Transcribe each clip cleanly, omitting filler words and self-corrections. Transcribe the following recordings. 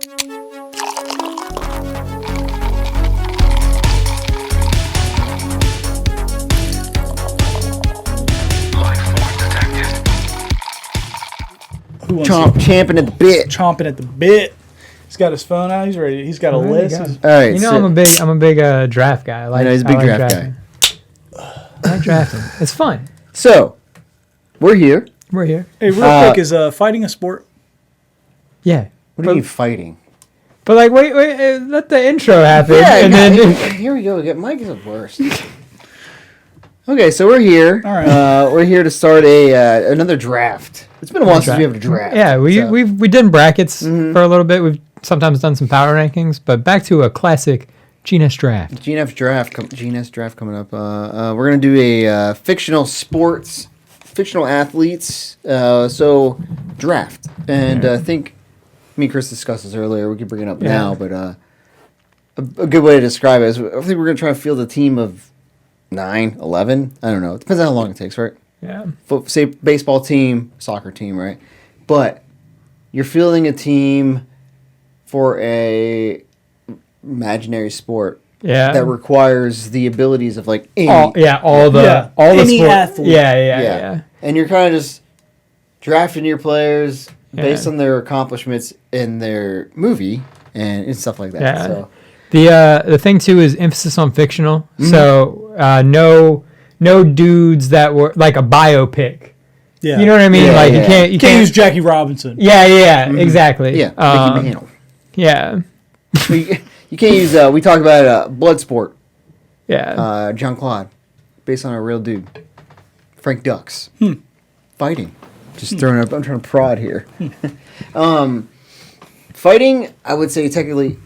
Champing at the bit. Chomping at the bit. He's got his phone out. He's ready. He's got a list. All right. You know, I'm a big draft guy. I know he's a big draft guy. I like drafting. It's fun. So, we're here. We're here. Hey, real quick, is fighting a sport? Yeah. What do you mean fighting? But like, wait, let the intro happen. Yeah, and then here we go. Mike is the worst. Okay, so we're here. All right. We're here to start another draft. It's been a while since we have a draft. Yeah, we did brackets for a little bit. We've sometimes done some power rankings, but back to a classic GNS draft. GNS draft coming up. We're gonna do a fictional athletes. So draft, and I think me and Chris discussed this earlier. We can bring it up now, but a good way to describe it is I think we're gonna try to field a team of 9, 11. I don't know. It depends on how long it takes, right? Yeah. Say baseball team, soccer team, right? But you're fielding a team for a imaginary sport that requires the abilities of like any athlete. Yeah. And you're kind of just drafting your players based on their accomplishments in their movie and stuff like that. Yeah. So the thing too is emphasis on fictional. So no dudes that were like a biopic. Yeah. You know what I mean? You can't use Jackie Robinson. Yeah, exactly. Yeah. Mickey Mantle. Yeah. You can't use we talk about Bloodsport. Yeah. John Claude, based on a real dude. Frank Dux. Fighting. Just throwing up. I'm trying to prod here. Fighting, I would say technically,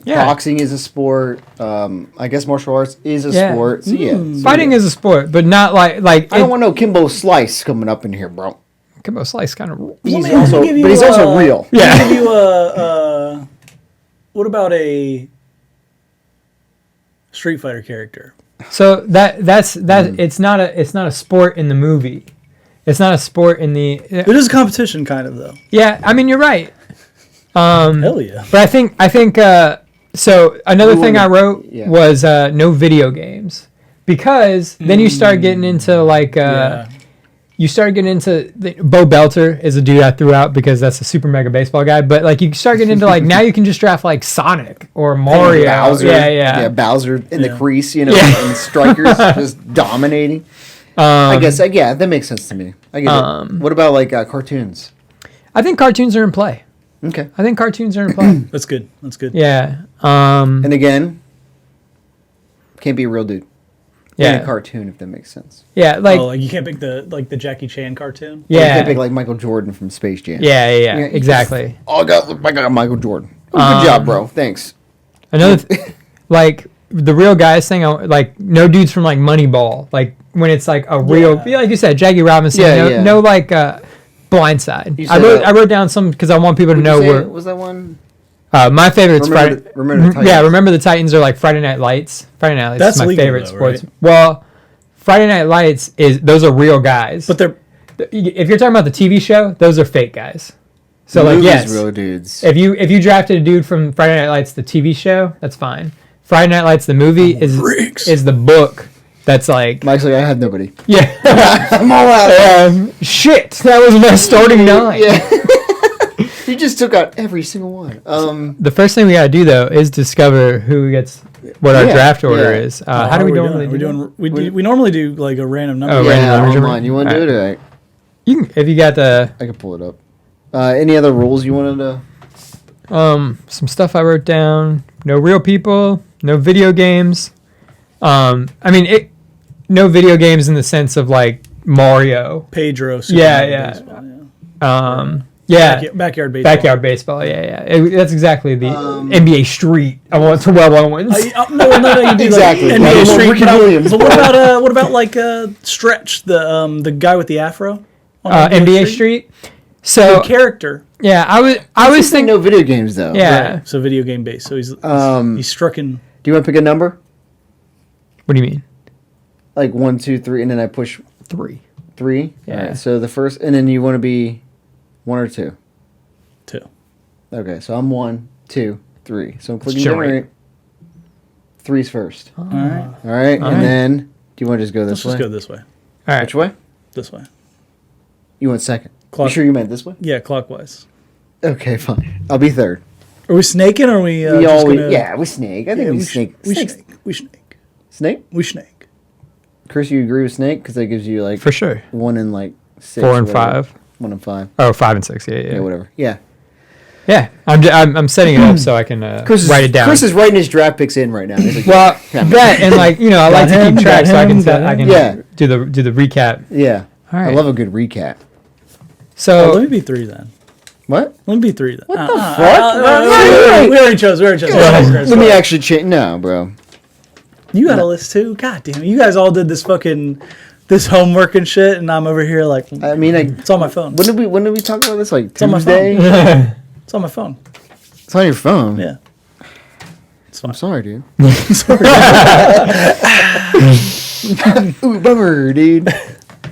boxing is a sport. I guess martial arts is a sport. So Fighting is a sport, but not like I don't want no Kimbo Slice coming up in here, bro. Kimbo Slice kind of. He's also real. Yeah. Let me give you a. What about a Street Fighter character? So that's it's not a sport in the movie. It's not a sport in the. It is a competition, kind of though. Yeah, I mean you're right. Hell yeah. But I think so. Another thing I wrote was no video games, because then you start getting into you start getting into Bo Belter is a dude I threw out because that's a super mega baseball guy. But like you start getting into now you can just draft like Sonic or Mario. Bowser, yeah, Bowser in the crease, and strikers just dominating. I guess that makes sense to me. I get it. What about like cartoons? I think cartoons are in play. Okay. I think cartoons are in play. That's good. Yeah. And again, can't be a real dude. Yeah. In a cartoon, if that makes sense. Yeah, like you can't pick the Jackie Chan cartoon. Yeah. You can't pick like Michael Jordan from Space Jam. Yeah, exactly. I got Michael Jordan. Oh, good job, bro. Thanks. Another like the real guys thing, like no dudes from like Moneyball, like when it's like a real, like you said, Jackie Robinson. No like Blindside. I wrote down some because I want people to know where. Was that one? My favorite's Friday. Remember the Titans. Yeah, Remember the Titans are like Friday Night Lights. Friday Night Lights That's is my favorite though, sports. Right? Well, Friday Night Lights those are real guys. But they're if you're talking about the TV show, those are fake guys. So the like yes, real dudes. If you drafted a dude from Friday Night Lights, the TV show, that's fine. Friday Night Lights, the movie is the book. That's like Mike's like, I have nobody. Yeah, I'm all out. Shit, that was my starting 9. Yeah. You just took out every single one. The first thing we gotta do though is discover who gets what our draft order is. How do we normally do? We normally do like a random number. Oh, random number. Online. You want to do it? Right. You can, if you got the. I can pull it up. Any other rules you wanted to? Some stuff I wrote down. No real people. No video games. No video games in the sense of like Mario. Pedro. Backyard baseball. Backyard baseball. That's exactly the NBA Street. I want to well ones. No, you do exactly. Like NBA Street. Ricky Williams. But what about like Stretch, the guy with the afro? NBA Street. So the character. Yeah, I was thinking no video games though. Yeah, right. So video game based. So he's struck in. Do you want to pick a number? What do you mean? Like 1, 2, 3, and then I push 3. 3. Yeah. All right, so the first, and then you want to be 1 or 2. 2. Okay, so I'm 1. 2, 3. So I'm clicking Generate. generate. 3's first. All right. All right, All and right. then do you want to just go Let's this way? just go this way. All right. Which way? This way. You went second. Clock- You sure you meant this way? Yeah, clockwise. Okay, fine. I'll be third. Are we snaking or are we We just always, gonna... yeah, we snake. I think Yeah, we we snake. We Snake's- snake. We snake. Snake? We snake. Chris, you agree with snake because that gives you like For sure. 1 and like 6. 4 or and whatever. 5. 1 and 5. Oh, 5 and 6. Yeah, Yeah, yeah. whatever. Yeah. Yeah. I'm setting it up so I can write it down. Chris is writing his draft picks in right now. He's like, Well, yeah, that and like I like to him, keep track got so I him, can got I can him. Yeah. do the recap. yeah. All right. I love a good recap. So let me be 3 then. What? Let me be 3 then. What the fuck? We already chose. We already chose. Let me actually change. No, bro. You got a list too? God damn it. You guys all did this homework and shit, and I'm over here like, I mean, it's on my phone. when did we talk about this? Like on my Tuesday? It's on my phone. It's on your phone. Yeah. It's fine. I'm sorry, dude. Sorry. Ooh, bummer, dude.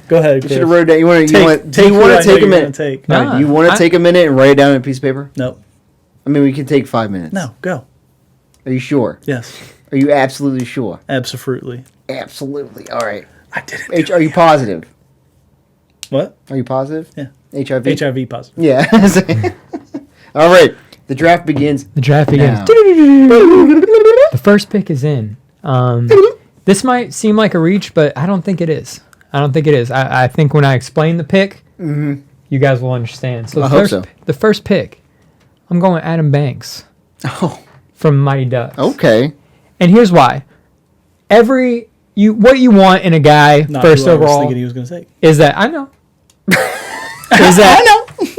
Go ahead. You should Chris. have wrote down. You want Take to who I know take a you're minute? gonna take. No. All right, you want to take a minute and write it down on a piece of paper? Nope. I mean, we can take 5 minutes. No. Go. Are you sure? Yes. Are you absolutely sure? Absolutely. Absolutely. All right. I did it. Are you positive? What? Are you positive? Yeah. HIV. HIV positive. Yeah. All right. The draft begins. the draft begins. Now. The first pick is in. This might seem like a reach, but I don't think it is. I think when I explain the pick, you guys will understand. So I the hope first, so. the first pick, I'm going Adam Banks Oh. from Mighty Ducks. Okay. And here's why. What you want in a guy Not first who I was overall thinking he was going to take. is that I know.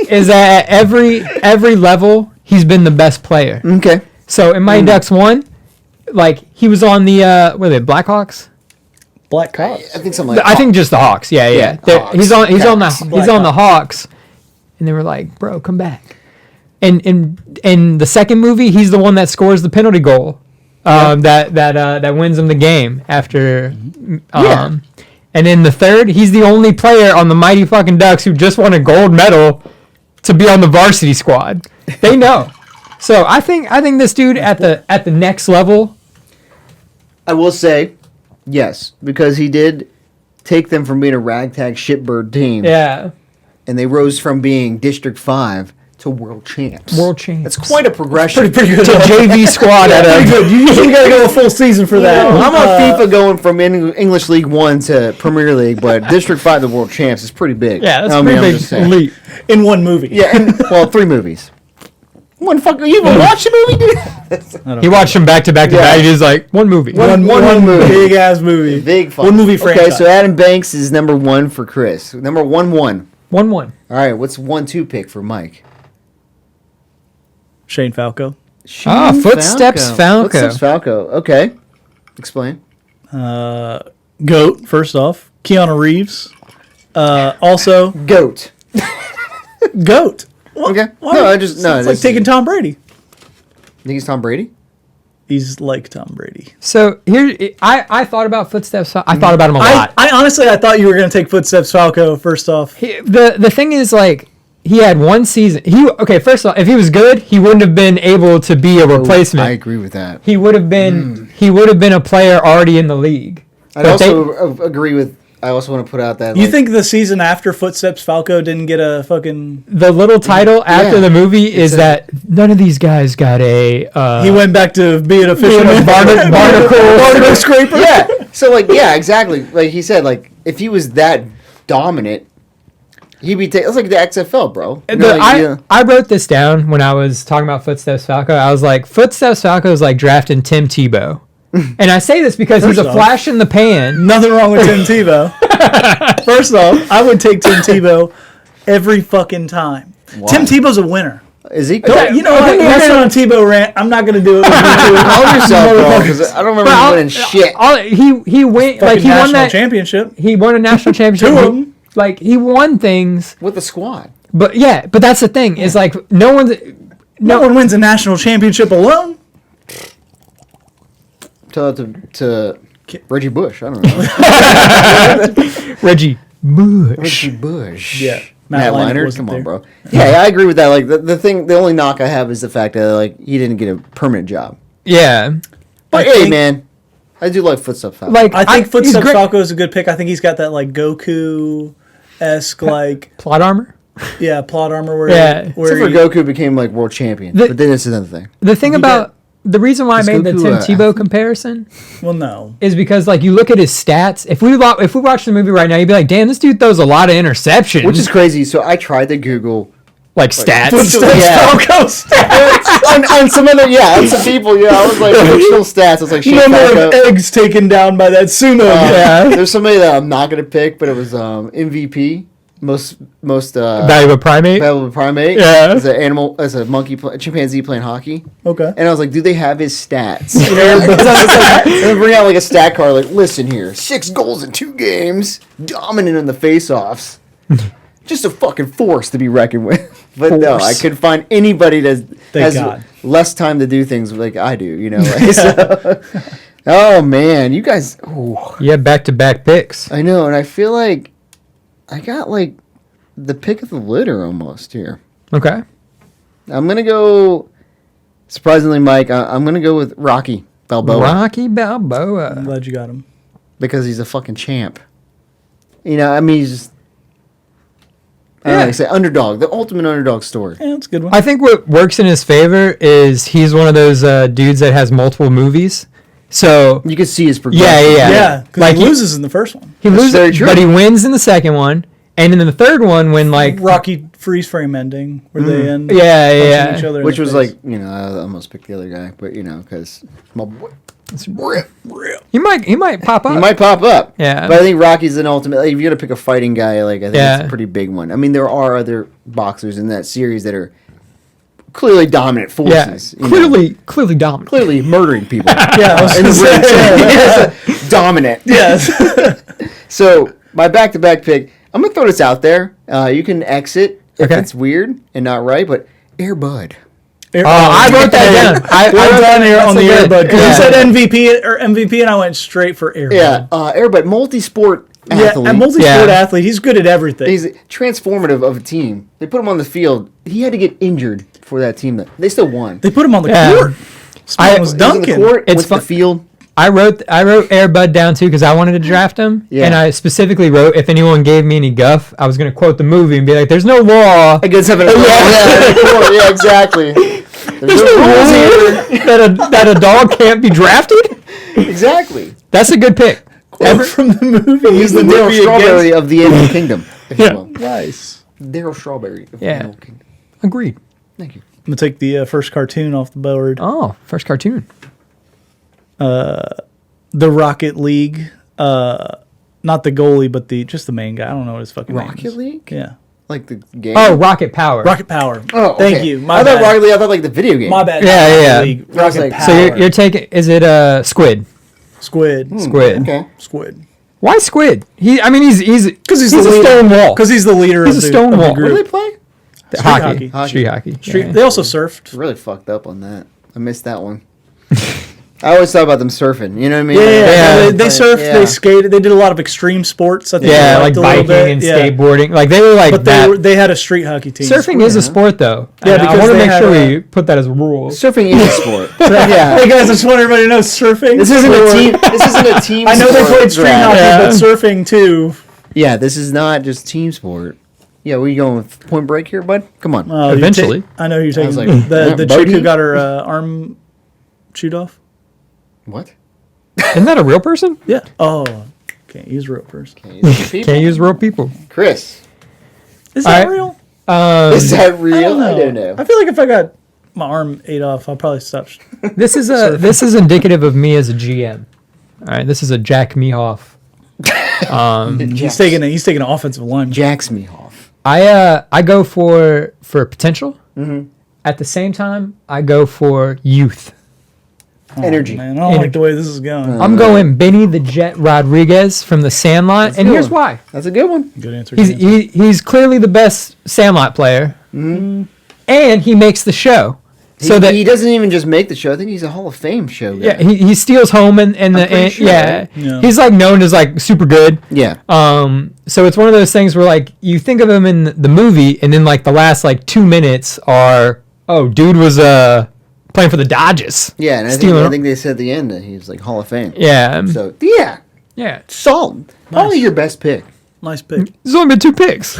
Is that at every level he's been the best player. Okay. So in Mighty Ducks 1, like he was on the what are they, Blackhawks? Black Cops. I think something like I think just the Hawks. Yeah. Yeah, They're- Hawks. He's on Blackhawks. the Hawks, and they were like, "Bro, come back." And in the second movie, he's the one that scores the penalty goal, that wins them the game after. Yeah. And in the third, he's the only player on the Mighty fucking Ducks who just won a gold medal to be on the varsity squad. They know. So I think this dude at the next level. I will say, yes, because he did take them from being a ragtag shitbird team, Yeah. and they rose from being District 5 to world champs. World champs. That's quite a progression. Pretty good. To JV squad at Pretty a. good. You usually got to go a full season for that. I'm on FIFA going from English League 1 to Premier League, but District 5 to world champs is pretty big. Yeah, that's I mean, pretty I'm big just saying. leap. In one movie. Yeah, well, 3 movies. One fucking. You even watch a movie, dude? He watched them back to back to Yeah. back. He was like, one movie. One movie. Big ass movie. Big fun. One movie Okay, franchise. so Adam Banks is number 1 for Chris. Number 1-1. 1-1. All right, what's 1-2 pick for Mike? Shane Falco. Footsteps Falco. Footsteps Falco. Okay. Explain. Goat, first off. Keanu Reeves. Also, Goat. Goat. Okay. Why? No, I just no. It's like taking Tom Brady. Think he's Tom Brady? He's like Tom Brady. So here, I thought about Footsteps. I thought about him a lot. I honestly, I thought you were going to take Footsteps Falco first off. The thing is, like, he had one season. First of all, if he was good, he wouldn't have been able to be a replacement. I agree with that. He would have been. He would have been a player already in the league. I But also agree with. I also want to put out that. You like, think the season after Footsteps Falco didn't get a fucking... the little title after Yeah. the movie is a- that none of these guys got a. He went back to being a fisherman. barnacle scraper. Yeah. So like, yeah, exactly. Like he said, like if he was that dominant, he'd be. It's like the XFL, bro. You know, like, I wrote this down when I was talking about Footsteps Falco. I was like, Footsteps Falco is like drafting Tim Tebow. And I say this because he's First a off- flash in the pan. Nothing wrong with Tim Tebow. First off, I would take Tim Tebow every fucking time. Why? Tim Tebow's a winner. Is he? You know what? Let's go on Tebow rant. I'm not going to do it. Call yourself, bro, because I don't remember him winning shit. He went like he won national that championship. He won a national championship. Two of them. Like he won things, With the squad. but that's the thing is like no one's No one wins a national championship alone. Tell it to Reggie Bush. I don't know. Reggie Bush. Reggie Bush. Yeah. Matt Leinart, wasn't come on, there. bro. Yeah, I agree with that. Like the only knock I have is the fact that like he didn't get a permanent job. Yeah. But I hey, think- man, I do like Footsteps Falco. Like I think he's Footsteps great. Falco is a good pick. I think he's got that like Goku-esque like Plot armor. plot armor where Yeah. where Except for he- Goku became like world champion, but then it's another thing. The thing about the reason why I Is made the Goku, Tim Tebow comparison well no is because like you look at his stats. If we watch the movie right now, you'd be like, "Damn, this dude throws a lot of interceptions." Which is crazy. So I tried to Google like stats. Footsteps Falco stats. on some other on some people. Yeah, I was like fictional stats. I was like Shane Number Falco. of eggs taken down by that sumo guy. Yeah. There's somebody that I'm not gonna pick, but it was MVP, most Valuable primate. valuable primate. Yeah. as a monkey, chimpanzee playing hockey. Okay. And I was like, do they have his stats? You know, because I was like, and bring out like a stat card. Like, listen here, 6 goals in 2 games, dominant in the face-offs. Just a fucking force to be reckoned with. But no, I couldn't find anybody that has God. less time to do things like I do. You know. Like, so, oh man, you guys. Ooh. Yeah, back-to-back picks. I know, and I feel like I got like the pick of the litter almost here. Okay. I'm gonna go. Surprisingly, Mike, I'm gonna go with Rocky Balboa Rocky Balboa. I'm glad you got him. because he's a fucking champ. You know, I mean, he's just. I don't know, Yeah. like I say underdog, the ultimate underdog story. Yeah, that's a good one. I think what works in his favor is he's one of those dudes that has multiple movies. So You can see his progression. yeah, because Like he loses in the first one. he That's very loses, true. but he wins in the second one, and in the third one, when like Rocky freeze frame ending where they end yeah, punching yeah, each other in Which the was face. like, you know, I almost picked the other guy, but you know, because my boy, he might pop up. he might pop up. Yeah. But I think Rocky's an ultimate. Like, if you're gonna pick a fighting guy, like I think Yeah. it's a pretty big one. I mean, there are other boxers in that series that are clearly dominant yeah, forces. you know. clearly dominant. Clearly murdering people. yeah, I was in gonna the say, ring. Dominant. yes. So my back-to-back pick, I'm gonna throw this out there. You can exit if Okay. it's weird and not right, but Air Bud. Oh, I wrote that down. I Well wrote done here that's on the a good- Airbud because yeah. you said MVP and I went straight for Airbud. Yeah, Air Bud, multi-sport Yeah, athlete. a multi-sport Yeah. athlete. He's good at everything. He's transformative of a team. They put him on the field. He had to get injured for that team. They still won. They put him on the Yeah. court. Spawn was He was in dunking. the court, It's went to fun- the field. I wrote Air Bud down too because I wanted to draft him, Yeah. and I specifically wrote if anyone gave me any guff, I was going to quote the movie and be like, "There's no law Against having a yeah, exactly. There's no rules here. that a dog can't be drafted." Exactly. That's a good pick. Quote from the movie. He's the Daryl Strawberry of the Animal Kingdom. If Yeah. you will. Nice. Daryl Strawberry of the Yeah. Animal Kingdom. Agreed. Thank you. I'm gonna take the first cartoon off the board. Oh, first cartoon. The Rocket League. Not the goalie, but just the main guy. I don't know what his fucking name Rocket is. League? Yeah. Like the game? Oh, Rocket Power. Rocket Power. Oh, okay. Thank you. I My thought bad. Rocket League, I thought like the video game. My bad. Yeah, Not yeah. Rocket League. I was Rocket like- Power. So you're taking? Is it Squid? Squid. Squid. Okay. Squid. Why Squid? He's Because he's a stone wall. Because he's the leader. He's of a the, stone of the wall. What do group. they play? hockey. hockey. Street hockey. Street, Yeah. They also surfed. Really fucked up on that. I missed that one. I always thought about them surfing. You know what I mean? Yeah. They surfed. Yeah. They skated. They did a lot of extreme sports. I think Yeah, they like liked a little biking bit. and Yeah. skateboarding. Like they were like But that. they had a street hockey team. Surfing is a sport, though. Yeah, And I because want to they make had sure a- we put that as a rule. Surfing is a sport. Yeah. Hey guys, I just want everybody to know surfing. This isn't a sport. team. This isn't a team. I know they sport played street draft. hockey, Yeah. but surfing too. Yeah, this is not just team sport. Yeah, we going with Point Break here, bud? Come on. Oh, you Eventually. I know who you're I taking. was like, the yeah, chick who Bodie? got her arm chewed off. What? Isn't that a real person? Yeah. Oh, can't use real person. Can't use real people. Chris. Is that All right. real? Is that real? I don't know. I feel like if I got my arm ate off, I'll probably stop. This is indicative of me as a GM. All right, this is a Jack Mehoff. He's taking an offensive line. Jacks me off. I go for potential. Mm-hmm. At the same time, I go for youth. Energy. Man, I don't like the way this is going. I'm going Benny the Jet Rodriguez from the Sandlot, and good here's one. why. That's a good one. Good answer. He's good answer. he's clearly the best Sandlot player, and he makes the show. So that he doesn't even just make the show. I think he's a Hall of Fame show guy. yeah, he steals home and sure, yeah. Yeah. He's like known as like super good. Yeah. So it's one of those things where like you think of him in the movie, and then like the last like 2 minutes are dude was playing for the Dodgers. Yeah, and I think they said at the end that he's like Hall of Fame. Yeah. So yeah, Yeah. solid. Probably your best pick. Nice pick. There's only been 2 picks.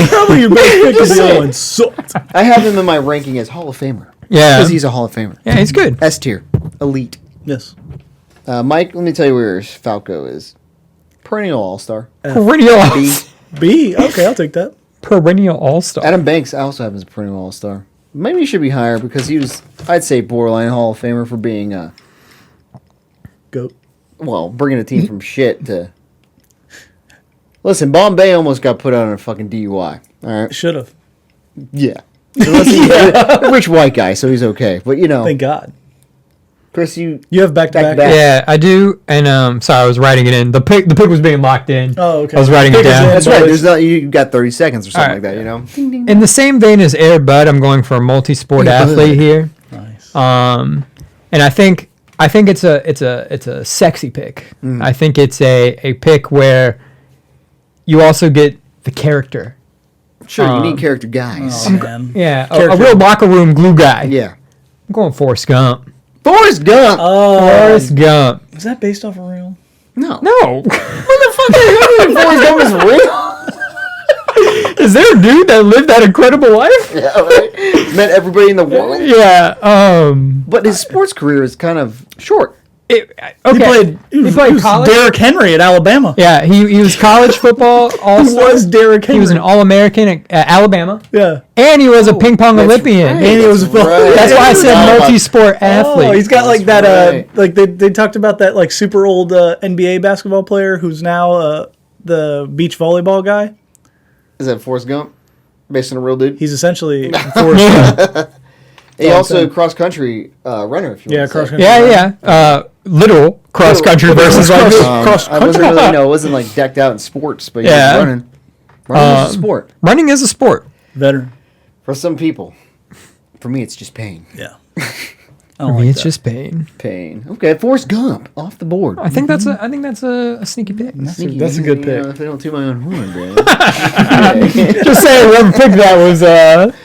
Probably your best pick is the other one. Sucked. I have him in my ranking as Hall of Famer. Yeah. Because he's a Hall of Famer. Yeah, he's good. S tier, elite. Yes. Mike, let me tell you where Falco is. Perennial All Star. Perennial B. B. Okay, I'll take that. Perennial All-Star. Adam Banks I also have as a perennial All Star. Maybe he should be higher because he was, I'd say, borderline Hall of Famer for being, Goat. bringing a team from shit to. Listen, Bombay almost got put out on a fucking DUI. All right. Should have. Yeah. Unless he's a rich white guy, so he's okay. But Thank God. Chris, you have back-to-back. Back-to-back. Yeah, I do. And sorry, I was writing it in. The pick was being locked in. Oh, okay. I was writing it Pick is down. in. That's right. There's not. You got 30 seconds or something All right. like that. You know. In the same vein as Air Bud, I'm going for a multi-sport athlete here. Nice. And I think it's a sexy pick. I think it's a pick where you also get the character. Sure, you need character guys. Oh, man. Yeah, a Character. real locker room glue guy. Yeah. I'm going Forrest Gump. Forrest Gump. Forrest Gump. Is that based off of real? No. No. Forrest Gump is real. Is there a dude that lived that incredible life? Yeah, right. Met everybody in the world. Yeah. But his sports career is kind of short. Okay. He played was college. Derrick Henry at Alabama. Yeah, he was college football all-star. He was Derrick Henry. He was an All-American at Alabama. Yeah. And he was a ping pong Olympian. right. And he was a- That's why I said multi-sport athlete. Oh, he's got like that. That's right. Like they talked about that like super old NBA basketball player who's now the beach volleyball guy. Is that Forrest Gump? Based on a real dude? He's essentially Forrest Gump. He I'm also saying. cross-country runner, if you Yeah, want to cross say. country. Yeah. Literal cross-country versus like I wasn't really, it wasn't like decked out in sports, but he Yeah. was running. Running is a sport. running is a sport. Veteran. For some people. For me, it's just pain. Yeah. I For don't me, like it's that. just pain. Pain. Okay, Forrest Gump off the board. I think that's a sneaky pick. Sneaky, that's a good you know, pick. if I don't toot my own horn, man. Okay. Just saying, whoever picked that was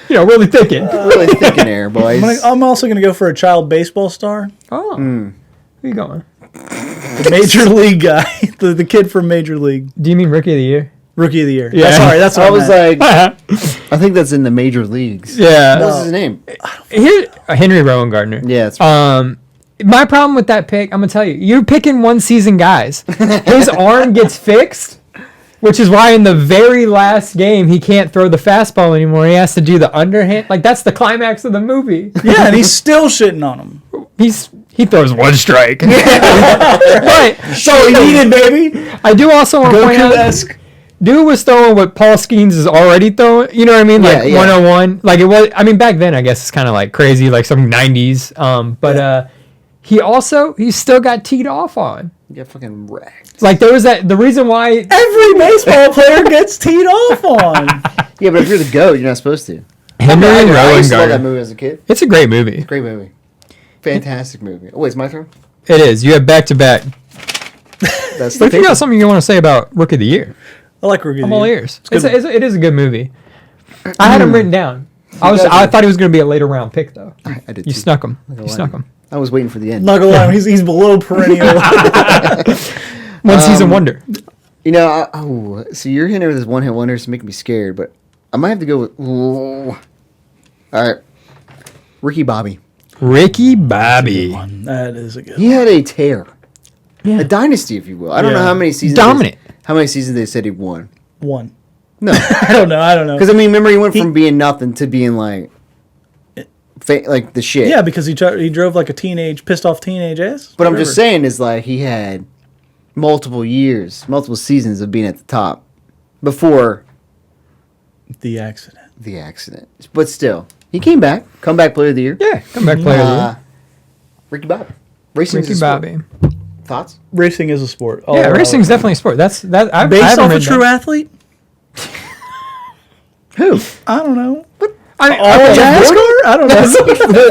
really thinking. Really thinking there, boys. I'm also gonna go for a child baseball star, Oh, who you going? the Major League guy, the kid from Major League, Do you mean Rookie of the Year? Rookie of the Year. Yeah. Sorry, that's what I was meant. like, I think that's in the major leagues. Yeah. What's his name? Henry Rowan Gardner. Yeah, it's My problem with that pick, I'm gonna tell you, you're picking one season guys. His arm gets fixed, which is why in the very last game he can't throw the fastball anymore. He has to do the underhand. Like that's the climax of the movie. Yeah, and he's still shitting on him. He throws one strike. But So he needed, baby. I do also want to point out, Goku-esque. dude was throwing what Paul Skeens is already throwing. You know what I mean? Like Yeah, yeah. 101. Like it was. I mean, back then I guess it's kind of like crazy, like some 90s. But he still got teed off on. you got fucking wrecked. Like there was the reason why. Every baseball player gets teed off on. Yeah, but if you're the GOAT, you're not supposed to. Henry I Rowan used to love that Gardner. movie as a kid. It's a great movie. Great movie. Fantastic movie. Oh, wait, it's my turn? It is. You have back to back. That's But if you got something you want to say about Rookie of the Year, I like Rookie of I'm the all Year. ears. It is a good movie. I had him written down. I thought he was going to be a later round pick though. I did You too. snuck him. Not gonna You lie. snuck him. I was waiting for the end. Not gonna lie, he's below perennial. One season wonder. You know, so you're hitting with this one-hit wonders making me scared, but I might have to go with... All right. Ricky Bobby. Ricky Bobby. That is a good He had a tear. Yeah. A dynasty, if you will. I don't know Yeah. how many seasons... Dominant. How many seasons they said he won. one. No. I don't know. Because, I mean, remember he went from being nothing to being, like the shit. Yeah, because he drove like a pissed off teenage ass. But I'm just saying is, like, he had multiple seasons of being at the top before The accident. the accident. But still, he came back. Comeback player of the year. Yeah, comeback player of the year. Ricky Bobby. Racing Ricky Bobby. Thoughts? Racing is a sport. Yeah, racing's definitely a sport. That's that. I based haven't off a written true that. athlete. Who? I don't know. I mean, I don't know.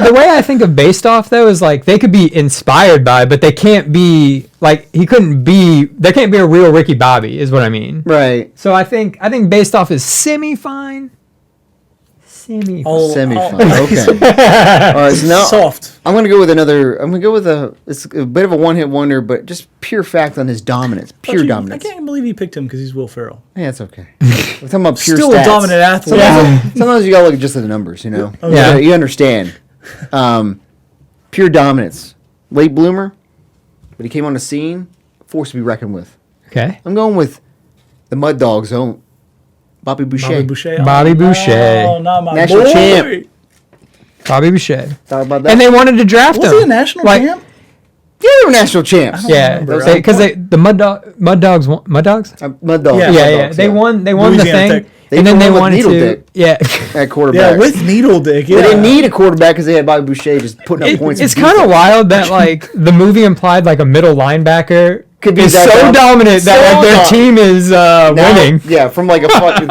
the way I think of based off though is like they could be inspired by, but they can't be like there can't be a real Ricky Bobby is what I mean. Right. So I think based off is semi-fine. Semi-fine. Okay. All right. So now Soft. I'm gonna go with it's a bit of a one-hit wonder, but just pure fact on his dominance. Pure dominance. I can't believe you picked him because he's Will Ferrell. Yeah, it's okay. We're talking about pure Still stats. a dominant athlete. Sometimes you gotta look at just at the numbers, you know. Okay. Yeah. You understand. Pure dominance. Late bloomer, but he came on the scene, force to be reckoned with. Okay. I'm going with the Mud Dogs' own Bobby Boucher. Bobby Boucher. Oh, not my National boy. champ. Bobby Boucher. Thought about that. And they wanted to draft Was him. he a national champ? Yeah, they were national champs. Yeah, remember. because the Mud Dogs. Mud Dogs. Yeah. Mud Dogs, They won the Louisiana thing, Tech. and then they won with wanted Needle to. Dick Yeah, at quarterback. Yeah, with Needle Dick. Yeah. They didn't need a quarterback because they had Bobby Boucher just putting up points. it's and kind of defense. wild that like the movie implied like a middle linebacker Could be is that so dominant that So like their dominant. team is Now- winning. Yeah, from like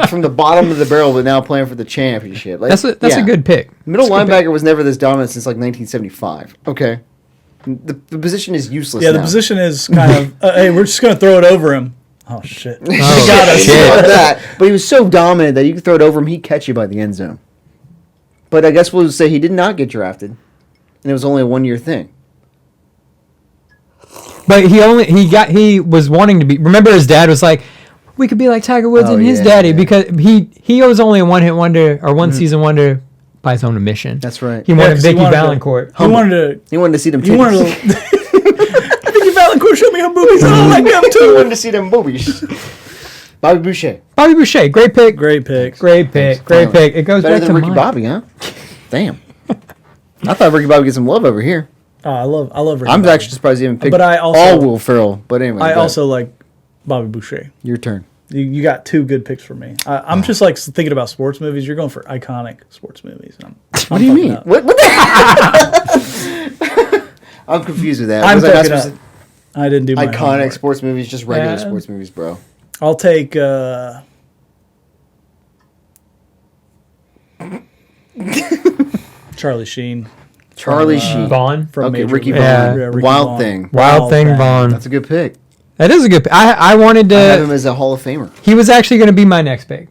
from the bottom of the barrel, but now playing for the championship. Like, That's a yeah. good pick. Middle That's a good linebacker was never this dominant since like 1975. Okay, the position is useless. Yeah, now. the position is kind of, hey, we're just going to throw it over him. Oh, shit. pick. Got Oh, us shit. about that. But he was so dominant that you could throw it over him, he'd catch you by the end zone. But I guess we'll say he did not get drafted, and it was only a 1-year thing. But he was wanting to be. Remember, his dad was like, "We could be like Tiger Woods Oh, and his yeah, daddy," yeah. because he was only a one-hit wonder or one season wonder by his own admission. That's right. He wanted 'cause he Vicky wanted to- Valancourt. He wanted He wanted to see them. to. He wanted titties. to. Vicky Valancourt showed me her boobies. I don't like them He too. wanted to see them boobies. Bobby Boucher. Bobby Boucher, great pick. Great pick. Great pick. Great pick. It goes Better back than to Ricky mine. Bobby, huh? Damn. I thought Ricky Bobby get some love over here. Oh, I love Ricky I'm Bobby. actually surprised you even picked But I also- all Will Ferrell. But anyway, I go also like Bobby Boucher. your turn. You got two good picks for me. I'm just like thinking about sports movies. You're going for iconic sports movies. And What do you mean? What the I'm confused with that. I'm Was I not fucking supposed up. I didn't do my to- iconic homework. sports movies, just regular Yeah. sports movies, bro. I'll take Charlie Sheen. Charlie Sheen. Vaughn. From Okay, Major Ricky League. Vaughn. Yeah, Ricky Wild Vaughn. Thing. Wild Thing Vaughn. That's a good pick. That is a good pick. I wanted I have to. him as a Hall of Famer. He was actually going to be my next pick.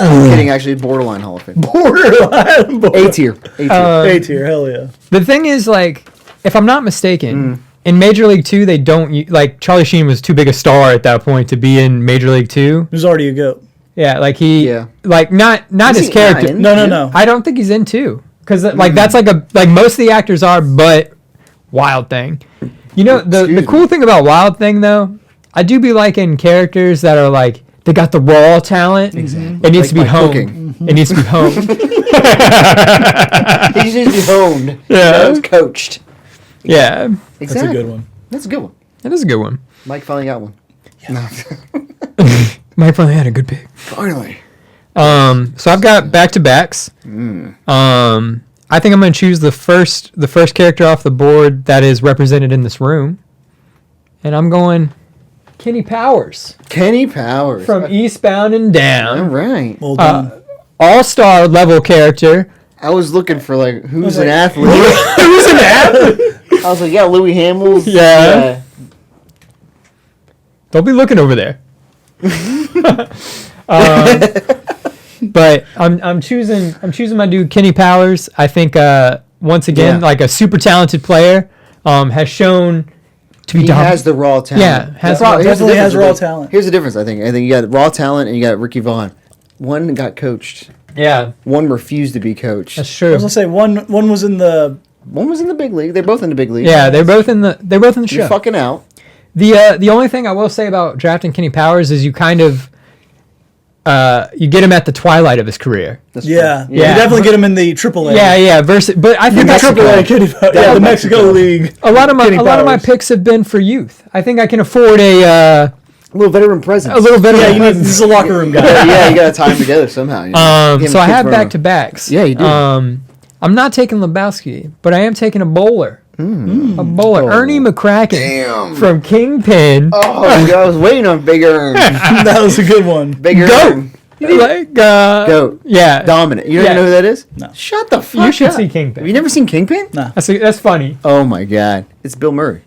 I'm kidding, actually, borderline Hall of Fame. Borderline. A tier. A tier. A tier. Hell yeah. The thing is, like, if I'm not mistaken, in Major League 2, they don't like Charlie Sheen was too big a star at that point to be in Major League 2. Who's already a goat? Yeah, like he, Yeah. like not Is his he character. in? No. I don't think he's in 2 because like that's like most of the actors are, but Wild Thing. You know the Excuse cool me. thing about Wild Thing though, I do be liking characters that are like they got the raw talent. Exactly. It needs Like to be my honed. cooking. It needs to be honed. He just needs to be honed. Yeah. It's coached. Yeah, Exactly. That's a good one. That's a good one. that is a good one. Mike finally got one. Mike finally had a good pick. Finally. So I've got back to backs. I think I'm going to choose the first character off the board that is represented in this room, and I'm going Kenny Powers Kenny Powers. from Eastbound and All Down, right. Well done. all-star level character. I was looking for like who's like, an athlete. Who's an athlete? I was like, yeah, Louis Hamels. Yeah. Don't be looking over there. But I'm choosing my dude Kenny Powers. I think once again Yeah. like a super talented player has shown to be He dominant. has the raw talent. Yeah, has That's all- raw- here's the definitely has difference, raw I think. talent. Here's the difference, I think. I think you got raw talent and you got Ricky Vaughn. One got coached. Yeah, One refused to be coached. that's I true. was gonna say one was in the. One was in the big league. They're both in the big league. Yeah, they're both in the You're show. fucking out. The only thing I will say about drafting Kenny Powers is you kind of you get him at the twilight of his career. That's Yeah, true. you definitely get him in the AAA. Yeah. Versus, but I think the that's AAA Kenny. Yeah, the Mexico League. a lot of my Kenny Powers. picks have been for youth. I think I can afford a little veteran presence. little bit Yeah, of you need, this is a locker room guy. yeah, you gotta tie them together somehow. You know? Give So him I kids have for back a- to backs. Yeah, you do. I'm not taking Lebowski, but I am taking a bowler. A bowler. Oh. Ernie McCracken Damn. from Kingpin. Oh, I was waiting on Big Earn. That was a good one. Big Go. Earn. Goat. Yeah. Dominant. You don't even know who that is? No. Shut the fuck up. You should see Kingpin. Have you never seen Kingpin? No. That's funny. Oh my god. It's Bill Murray.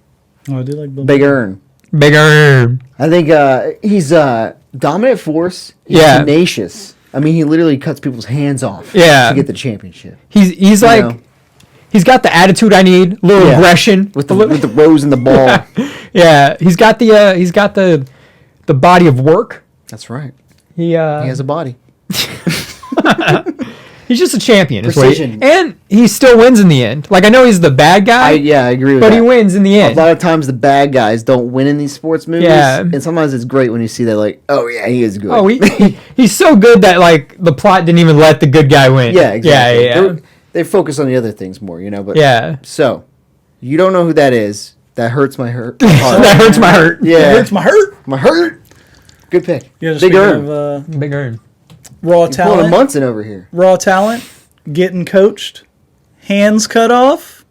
Oh, I do like Bill. Big Earn. Bigger. I think he's dominant force. He's tenacious. I mean, he literally cuts people's hands off to get the championship. He's like, know? He's got the attitude I need, a little aggression with the rose and the ball. Yeah, he's got the body of work. That's right. He has a body. He's just a champion. Precision. And he still wins in the end. Like, I know he's the bad guy. I agree with that. But he wins in the end. A lot of times the bad guys don't win in these sports movies. Yeah. And sometimes it's great when you see that, like, oh, yeah, he is good. Oh, he's so good that, like, the plot didn't even let the good guy win. Yeah, exactly. Yeah. They focus on the other things more, you know? But yeah. So, you don't know who that is. That hurts my heart. That hurts my heart. Yeah. That hurts my heart. My heart. Good pick. Yeah, Big Earn. Big Earn. Raw You're talent. pulling a Munson over here. Raw talent. Getting coached. Hands cut off.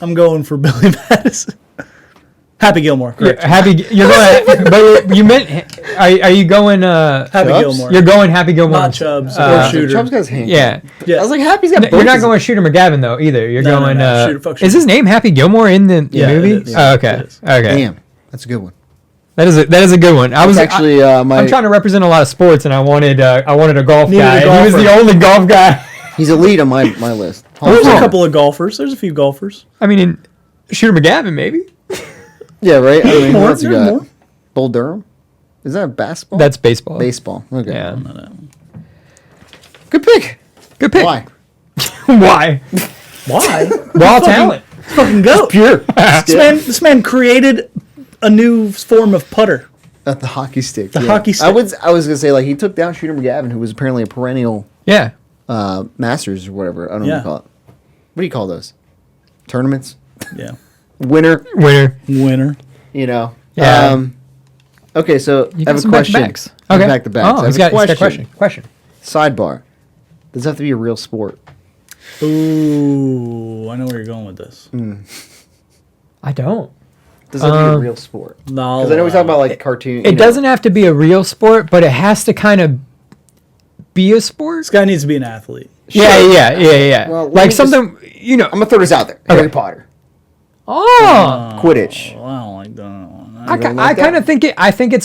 I'm going for Billy Madison. Happy Gilmore. Correct. You're going. But you meant. Are you going? Happy Chubbs? Gilmore. You're going Happy Gilmore. Not Chubbs or Shooter. Chubbs got his hand. Yeah. Yeah. I was like, Happy's got both. You're not going Shooter McGavin though either. You're going. Shooter, fuck Shooter. Is his name Happy Gilmore in the movie? It is. Oh, okay. It is. Okay. Damn, that's a good one. That is a good one. I'm trying to represent a lot of sports, and I wanted a golf Needed guy. a And he was golfer. the only golf guy. He's elite on my list. There's a couple of golfers. There's a few golfers. I mean, in Shooter McGavin maybe. Yeah, right. I mean, More, who else you there's got? more. Bull Durham. Is that basketball? That's baseball. Baseball. Okay. Yeah. Good pick. Good pick. Why? Why? Why? Raw talent. Fucking goat. Pure. This man created a new form of putter. At the hockey stick. The hockey stick. I was gonna say, like, he took down Shooter McGavin, who was apparently a perennial Yeah. Masters or whatever. I don't know what you call it. What do you call those? Tournaments? Yeah. Winner. Winner. You know. Yeah. Okay, so I have a question. Back-to-backs. Okay. Back to back. Oh, he's got a question. Sidebar. Does it have to be a real sport? Ooh, I know where you're going with this. I don't. Does it have to be a real sport? No. Because I know we talk about like cartoon. It doesn't have to be a real sport, but it has to kind of be a sport. This guy needs to be an athlete. Sure. Yeah. Well, let like me something, I'm gonna throw this out there. Harry Potter. Oh. Quidditch. I don't like that one. I kind of think it. I think it's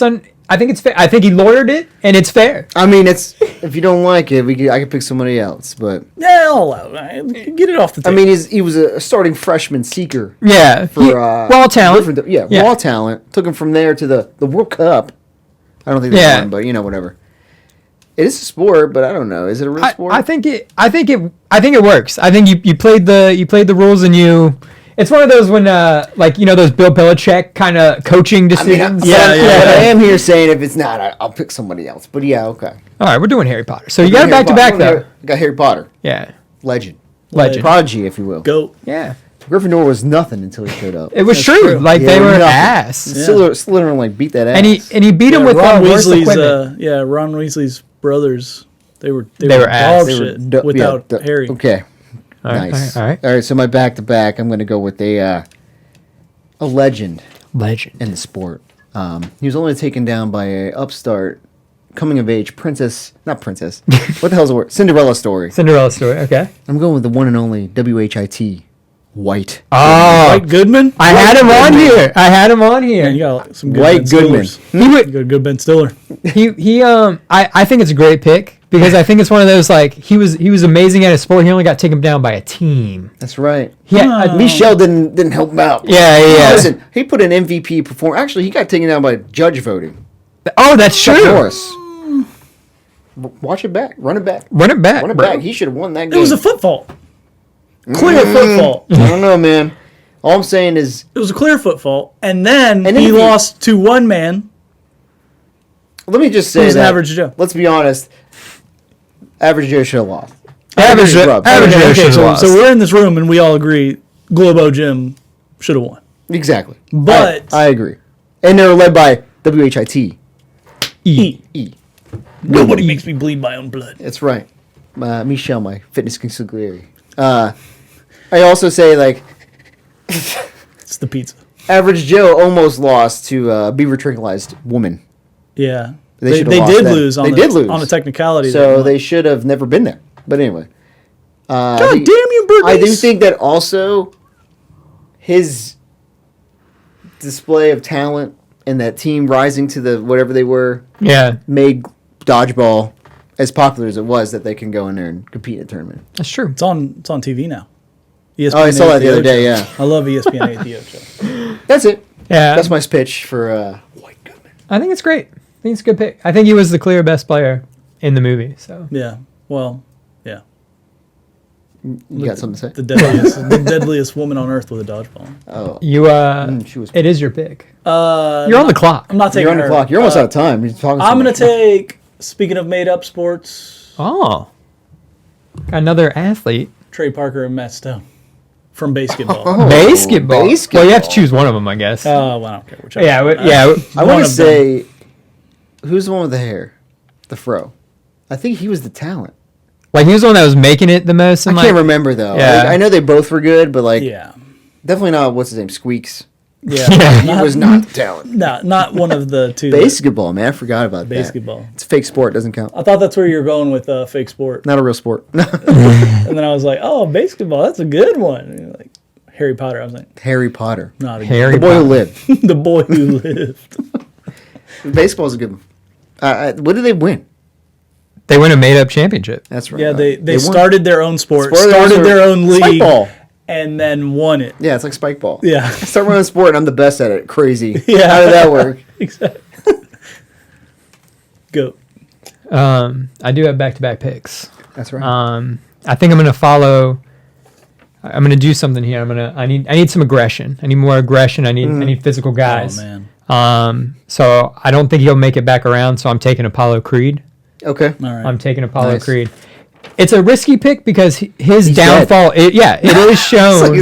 fair. I think he lawyered it, and it's fair. I mean, it's if you don't like it, I could pick somebody else. But Yeah, I'll allow it. Get it off the I table. mean, he was a starting freshman seeker Yeah. for raw talent. raw talent. Took him from there to the World Cup. I don't think they won, but whatever. It is a sport, but I don't know. Is it a real sport? I think it works. I think you played the rules, and you. It's one of those when those Bill Belichick kind of coaching decisions. But I am here saying if it's not, I'll pick somebody else. But yeah, okay. All right, we're doing Harry Potter. So you got it back to back though. Got Harry Potter. Yeah. Legend. Legend. Prodigy, if you will. Goat. Yeah. Gryffindor was nothing until he showed up. It was That's true. true. Like they were nothing. ass. Slytherin beat that ass. And he beat him with Ron worse Weasley's. equipment. Ron Weasley's brothers. They were ass. dog shit without Harry. Okay. All right, Nice. all right. All right. So my back to back, I'm going to go with a legend Legend. in the sport. He was only taken down by a upstart, coming of age not princess. What the hell's the word? Cinderella story. Cinderella story. Okay. I'm going with the one and only WHIT, White. Oh, White Goodman. I had him on here. Yeah, you got some good White Ben Goodman. Stillers. He would. You got a good Ben Stiller. I think it's a great pick because I think it's one of those like he was amazing at his sport. He only got taken down by a team. That's right. Yeah. Michelle didn't help him out. Yeah. Listen, he put an MVP performance. Actually, he got taken down by judge voting. Oh, that's Chuck true. Norris. Watch it back. Run it back. Run it back. Run it bro. back. He should have won that It game. was a foot fault. Clear foot fault. I don't know, man. All I'm saying is, It was a clear foot fault, and then if he you- lost to one man. let me just say Who's an that. average Joe? Let's be honest. Average Joe should have lost. Average Joe Okay, should've so lost. we're in this room and we all agree Globo Jim should have won. Exactly. But I agree. And they were led by WHIT. E. E. nobody makes me bleed my own blood. That's right. Michelle, my fitness consigliere. I also say, like, It's the pizza. Average Joe almost lost to Beaver Tranquilized Woman. Yeah. They should've did lost then. lose. They did lose on a technicality. So they should have never been there. But anyway, God damn you, Bernice. I do think that also his display of talent and that team rising to the whatever they were, made dodgeball as popular as it was that they can go in there and compete in a tournament. That's true. It's on TV now. ESPN I saw that the other day. Yeah, I love ESPN 8 Ocho. that's it. Yeah, that's my pitch for White Goodman. I think it's great. I think it's a good pick. I think he was the clear best player in the movie. So yeah, well, yeah. You got something to say? The deadliest woman on earth with a dodgeball. Oh, she was. It is your pick. You're on the clock. I'm not taking You're on the clock. You're almost out of time. You're talking. I'm gonna take. Speaking of made up sports. Oh, another athlete. Trey Parker and Matt Stone from basketball. Basketball. Well, you have to choose one of them, I guess. Well, I don't care which. Yeah, I want to say, who's the one with the hair, the fro? I think he was the talent. Like he was the one that was making it the most. I can't remember though. Yeah. I know they both were good, but definitely not. What's his name? Squeaks. Yeah, he was not the talent. No, not one of the two. Basketball, man. I forgot about basketball. It's a fake sport. Doesn't count. I thought that's where you were going with fake sport. Not a real sport. And then I was like, oh, basketball. That's a good one. And you're like Harry Potter. I was like, Harry Potter. Harry the boy who lived. The boy who lived. Baseball's a good one. What did they win? They win a made-up championship. That's right. Yeah, they started their own sport, Spoiler started their own league, Spike ball. And then won it. Yeah, it's like spike ball. Yeah. I start running a sport and I'm the best at it. Crazy. Yeah. How did that work? Exactly. Go. I do have back-to-back picks. That's right. I think I'm gonna follow. I'm gonna do something here. I need some aggression. I need more aggression. I need physical guys. Oh man. So I don't think he'll make it back around. So I'm taking Apollo Creed. Okay. All right. I'm taking Apollo Nice. Creed. It's a risky pick because his He's downfall. It is shown.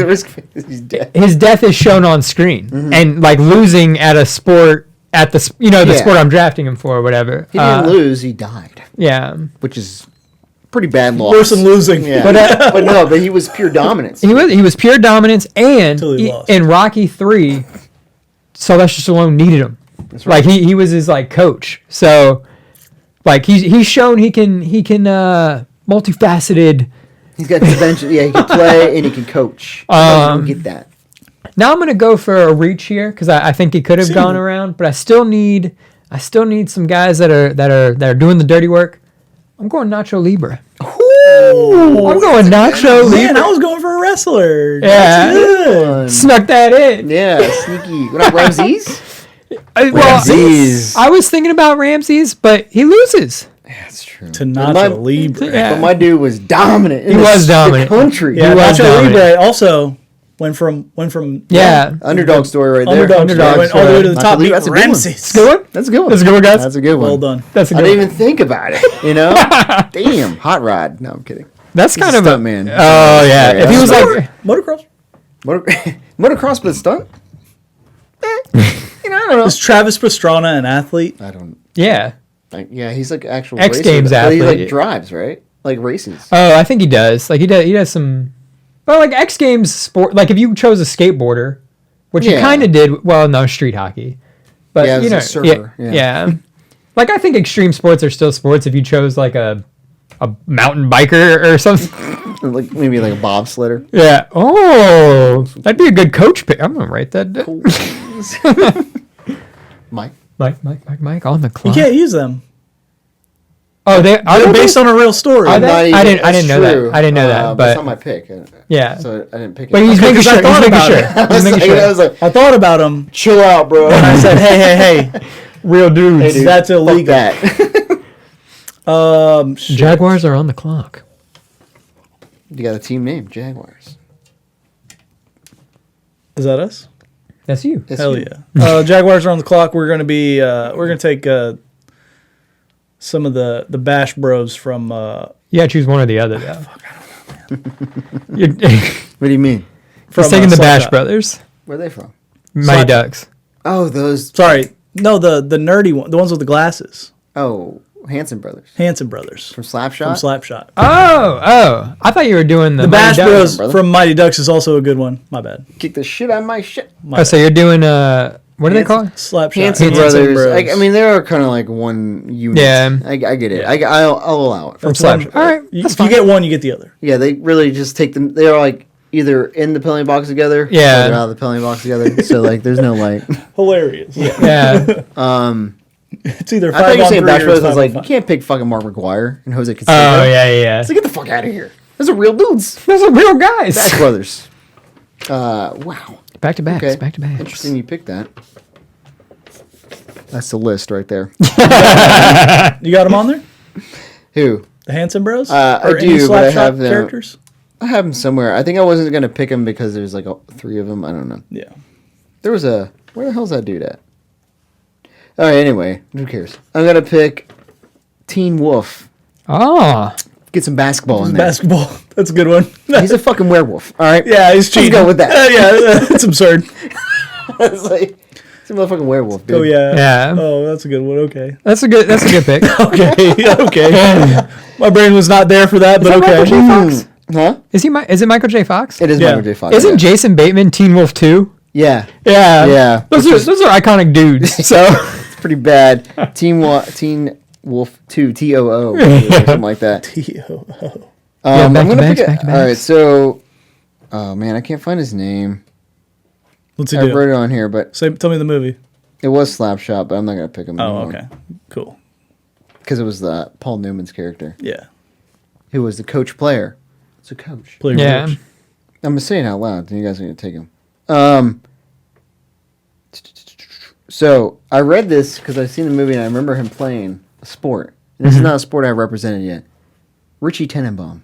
He's dead. His death is shown on screen, and like losing at a sport at the sport I'm drafting him for or whatever. He didn't lose. He died. Yeah, Which is pretty bad loss. Worse than losing. Yeah. But, but he was pure dominance. he was pure dominance, and Until he lost. in Rocky 3, Sylvester Stallone needed him. That's right. Like he was his like coach. So like he's shown he can multifaceted. He's got dimension. Yeah, he can play and he can coach. I don't get that. Now I'm gonna go for a reach here because I think he could have gone around, but I still need some guys that are doing the dirty work. I'm going Nacho Libre. Ooh, I'm going Nacho Libre. Man, I was going for a wrestler. Yeah. That's good. Snuck that in. Yeah, sneaky. What up, Ramses? Ramses. I was thinking about Ramses, but he loses. Yeah, that's true. To Nacho Libre. Yeah. But my dude was dominant. He was dominant. The country. Yeah, He was Nacho dominant. Libre also went from Underdog story right there. underdog went all the way to the Nacho top. Libre, Beat that's a good one. Ramses. Good one. That's a good one. That's a good one, guys. That's a good one. Well done. That's a I good didn't one. even think about it. You know? Damn, hot rod. No, I'm kidding. That's He's kind a of a stunt man. Oh yeah. Yeah, If he was that's like Motocross. Motocross, but a stunt? I don't know. Is Travis Pastrana an athlete? I don't. yeah. Yeah, he's like actual X racer, Games but he athlete. like drives, right? Like races. Oh, I think he does. Like he does some. Well, like X Games sport. Like if you chose a skateboarder, which you kind of did. Well, no, street hockey. But Yeah, it was you know, a surfer, yeah. Like I think extreme sports are still sports if you chose like a mountain biker or something. Like maybe like a bobsledder. Yeah. Oh, that'd be a good coach pick. I'm gonna write that down. Mike. Mike on the You clock. can't use them. Oh, They're based on a real story. Are they? I didn't that's know that. true. I didn't know that, but- it's not my pick. Yeah. So I didn't pick it. But he's making because I sure. thought He's making about sure. it. He's making I sure. was like, I thought about them, chill out, bro. and I said, hey, Real dudes. Hey, dude, that's fuck illegal. that. Shit. Jaguars are on the clock. You got a team name, Jaguars. Is that us? That's you. That's Hell you. yeah. Jaguars are on the clock. We're gonna be. We're gonna take some of the Bash Bros from. You gotta choose one or the other, though. You're What do you mean? He's taking the Bash Slapshot. Brothers. Where are they from? Mighty Slap- Ducks. Oh, those. Sorry, no, the nerdy one, the ones with the glasses. Oh, Hanson Brothers Hanson Brothers from Slapshot. from Slapshot. Oh. I thought you were doing the The Bash Mighty Ducks. Bros from Mighty Ducks is also a good one. My bad. Kick the shit out of my shit. My Oh, bad. so you're doing What are they called? Slapshot. Hanson Brothers. I mean, they are kind of like one unit. Yeah. I get it. I'll allow it. From Slapshot. All right, If you get one, you get the other. Yeah, they really just take them. They're like either in the penalty box together, or they're out of the penalty box together. So like, there's no like hilarious. Yeah. It's either 5 I thought you were on saying 3 Bash or Brothers. 5 I was on like, 5. you can't pick fucking Mark McGuire and Jose Canseco. Oh yeah. So get the fuck out of here. Those are real dudes. Those are real guys. Bash Brothers. Wow. Back to backs. Okay. Back to backs. Interesting you picked that. That's the list right there. You got them on there? Who? The Hanson Bros? I Or any do, but I Slapshot have them. characters? I have them somewhere. I think I wasn't going to pick them because there's like 3 of them. I don't know. Yeah. There was a... Where the hell's that dude at? All right, anyway. Who cares? I'm going to pick Teen Wolf. Oh. Get some basketball in there. Basketball. That's a good one. He's a fucking werewolf. All right? Yeah, he's cheating. Let's go with that. Yeah, it's absurd. It's like... He's a motherfucking werewolf, dude. Oh, yeah. Yeah. Oh, that's a good one. Okay. That's a good pick. Okay. My brain was not there for that, but that okay. Michael J. Fox? Huh? Is it Michael J. Fox? It is Yeah. Michael J. Fox. Isn't yeah. Jason Bateman Teen Wolf 2? Yeah. Yeah. Yeah. Those are iconic dudes. So It's pretty bad. Teen Wolf 2, TOO, or something like that. T-O-O. Yeah, I'm back to gonna backs, pick back to All right, backs. so... Oh, man, I can't find his name. What's he I do? wrote it on here, but Tell me the movie. it was Slapshot, but I'm not going to pick him Oh, anymore. okay. Cool. Because it was Paul Newman's character, Yeah. who was the coach player. It's a coach. Player yeah. coach. I'm just saying out loud, and you guys are going to take him. So, I read this because I've seen the movie, and I remember him playing a sport. And this is not a sport I've represented yet. Richie Tenenbaum.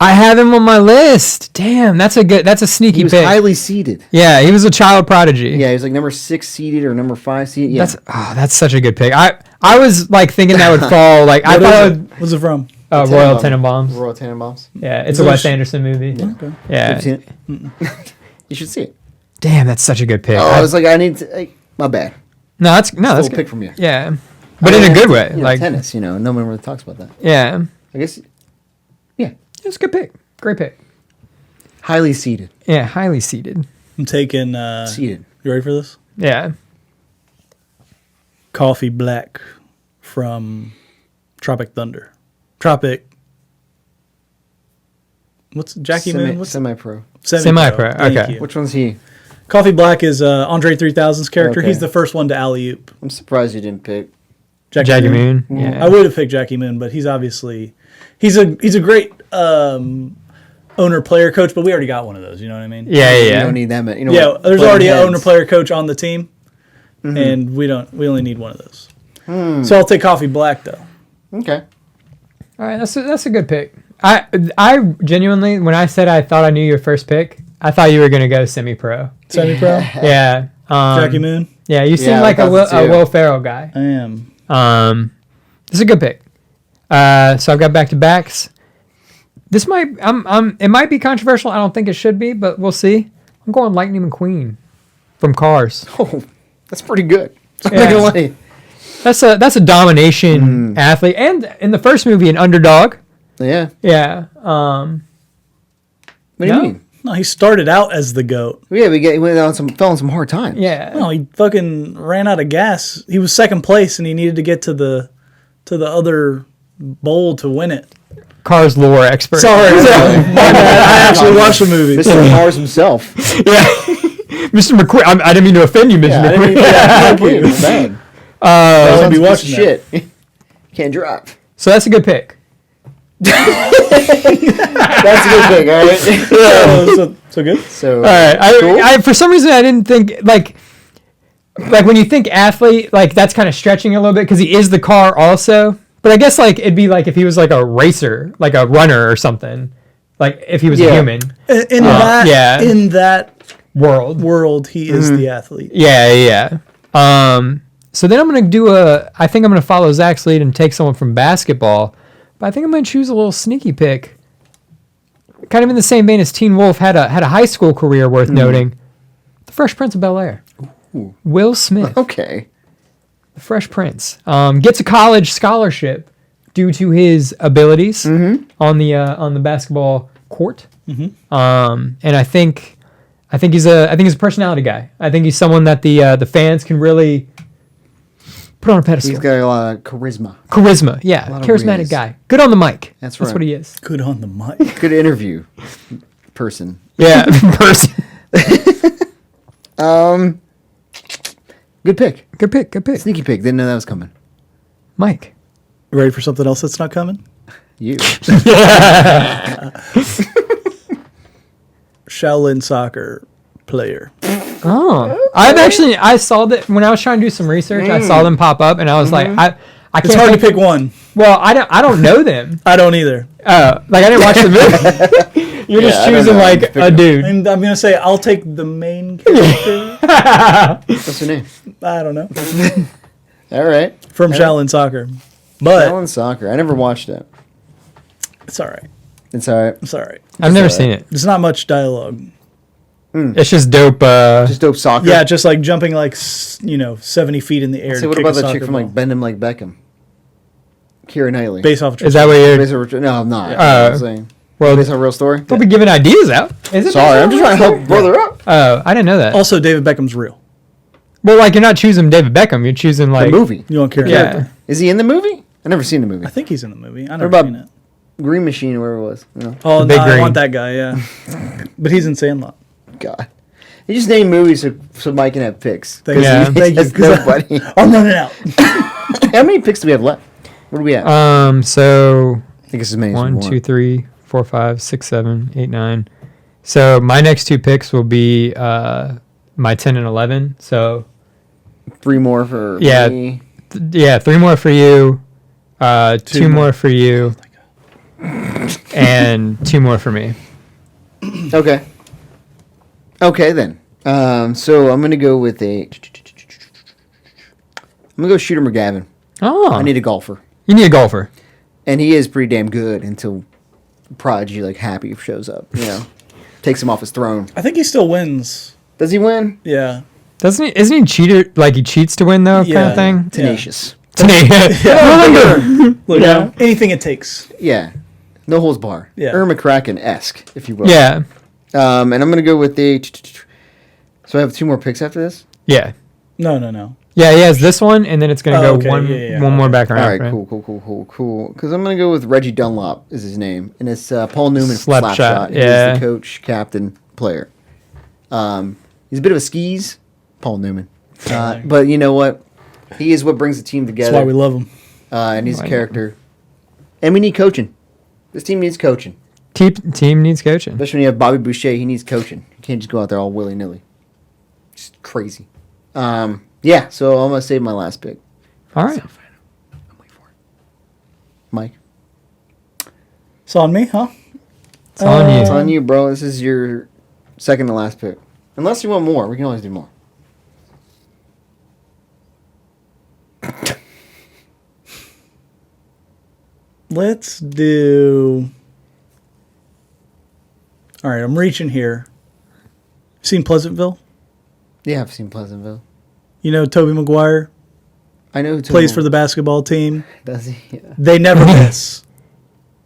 I have him on my list. Damn, that's a sneaky He was pick. highly seeded. Yeah, he was a child prodigy. Yeah, he was like number 6 seeded or number 5 seeded. Yeah. That's such a good pick. I was like thinking that would fall like I What thought is it? What's it from? Royal Tenenbaums. Royal Tenenbaums. Yeah, it's Is a it Wes Anderson movie. Okay. Yeah. Have you seen it? You should see it. Damn, that's such a good pick. Oh, I was like, I need to. Like, my bad. that's That's a good. pick from you. Yeah, but in a good way. You know, Like tennis, no one really talks about that. yeah, I guess, yeah, it's a good pick. Great pick. highly seeded. Yeah, highly seated. I'm taking. Seeded. You ready for this? Yeah. Coffee Black from Tropic Thunder. Tropic. What's Jackie Moon? What's Semi-pro. Semi-pro, Thank okay. you. Which one's he? Coffee Black is Andre 3000's character. Okay. He's the first one to alley-oop. I'm surprised you didn't pick. Jackie Moon. Yeah. I would have picked Jackie Moon, but he's obviously he's a great owner player coach, but we already got one of those. You know what I mean? Yeah, You yeah. don't need that many. You know Yeah, what? there's Button already an heads. owner player coach on the team, and we only need one of those. So I'll take Coffee Black though. Okay. All right, that's a good pick. I genuinely, when I said I thought I knew your first pick, I thought you were gonna go semi-pro. Semi-pro. Yeah. Jackie Moon. Yeah, you seem Yeah, like I a thought so, too. Will Ferrell guy. I am. This is a good pick. So I've got back to backs. This might it might be controversial. I don't think it should be, but we'll see. I'm going Lightning McQueen from Cars. Oh, that's pretty good. I'm Yeah. not gonna lie. That's a domination athlete, and in the first movie, an underdog. Yeah. Yeah. What do No. you mean? No, he started out as the GOAT. Yeah, we went on fell on some hard times. Yeah. No, he fucking ran out of gas. He was second place, and he needed to get to the other bowl to win it. Cars lore expert. Sorry, my bad. I actually watched the movie. Mr. Mars himself. Yeah. Mr. McQueen. I didn't mean to offend you, Mr. Yeah, I didn't McQueen. even thank you. It's bad. I'll Sounds be piece of watching that. shit. Can't drive. So that's a good pick. That's a good pick, all right? So good. So, All right. cool. I for some reason I didn't think like when you think athlete, like that's kind of stretching a little bit because he is the car also. But I guess like it'd be like if he was like a racer, like a runner or something. Like if he was a Yeah. human In that world. he is the athlete. Yeah. So then I think I'm gonna follow Zach's lead and take someone from basketball. But I think I'm gonna choose a little sneaky pick. Kind of in the same vein as Teen Wolf had a high school career worth noting. The Fresh Prince of Bel-Air. Ooh. Will Smith. Okay. The Fresh Prince. Gets a college scholarship due to his abilities on the basketball court. And I think I think he's a personality guy. I think he's someone that the fans can really put on a pedestal. He's got a lot of charisma. Charisma, yeah, charismatic guy. Good on the mic. That's right. That's what he is. Good on the mic. Good interview person. Yeah, person. Good pick. Good pick. Sneaky pick. Didn't know that was coming. Mike. Ready for something else that's not coming? You. Shaolin soccer player. Oh, I saw that when I was trying to do some research. I saw them pop up, and I was like, I can't. It's hard to pick one. Well, I don't know them. I don't either. Like I didn't watch the movie. You're just choosing like a dude. And I'm gonna say I'll take the main character. What's her name? I don't know. All right. From Shaolin Soccer, but Shaolin Soccer. I never watched it. it's all right. It's all right. It's all right. I've never seen it. There's not much dialogue. It's just dope. Just dope soccer. Yeah, just like jumping like 70 feet in the air. So to what kick about a that chick soccer from like ball. Bend 'Em Like Beckham? Keira Knightley. Based off. Is that what you're? No, I'm not. I'm saying. Well, Based on a real story. we'll be giving ideas out. Is it? Sorry, I'm just trying to help brother up. Oh, I didn't know that. Also, David Beckham's real. Well, like you're not choosing David Beckham. You're choosing The like movie. You don't care. Yeah. Is he in the movie? I never seen the movie. I think he's in the movie. I What never about seen it. Green Machine or whatever it was? No. Oh, The no, Big I Green. want that guy. Yeah, but he's in Sandlot. God. You just name movies so Mike can have picks. Thank you. He Thank you, has 'cause nobody. I'm running out. How many picks do we have left? What do we have? So I think it's as many as we 1, want. 2, 3, 4, 5, 6, 7, 8, 9. So my next two picks will be my 10 and 11. So 3 more for Yeah. me. 3 more for you, 2 more for you, and 2 more for me. Okay. Okay then. So I'm gonna go with I'm gonna go Shooter McGavin. Oh, I need a golfer, you need a golfer. and he is pretty damn good until Prodigy like Happy shows up. You know, takes him off his throne. I think he still wins. Does he win? Yeah. Doesn't he? Isn't he cheater? Like he cheats to win though, kind Yeah. of thing. Tenacious. Look, Yeah. anything it takes. Yeah. No holds bar. Yeah. Irma McCracken-esque, if you will. Yeah, And I'm gonna go with the. So I have 2 more picks after this. yeah, No. yeah. He has this one, and then it's gonna Oh, go okay. one Yeah. one more back around. All right, for him. cool. Because I'm gonna go with Reggie Dunlop is his name, and it's Paul Newman. Slapshot, He's yeah. the coach, captain, player. He's a bit of a skis, Paul Newman. But you know what? He is what brings the team together. That's why we love him. And he's a Right. character. And we need coaching. This team needs coaching. Team needs coaching. Especially when you have Bobby Boucher. He needs coaching. You can't just go out there all willy nilly. Just crazy. Yeah. So I'm gonna save my last pick. All right. I'm waiting for it. Mike. It's on me, huh? It's on you. It's on you, bro. This is your second to last pick. Unless you want more, we can always do more. Let's do. All right, I'm reaching here. Seen Pleasantville? Yeah, I've seen Pleasantville. You know Tobey Maguire I know who plays for the basketball team. Does he? Yeah. They never miss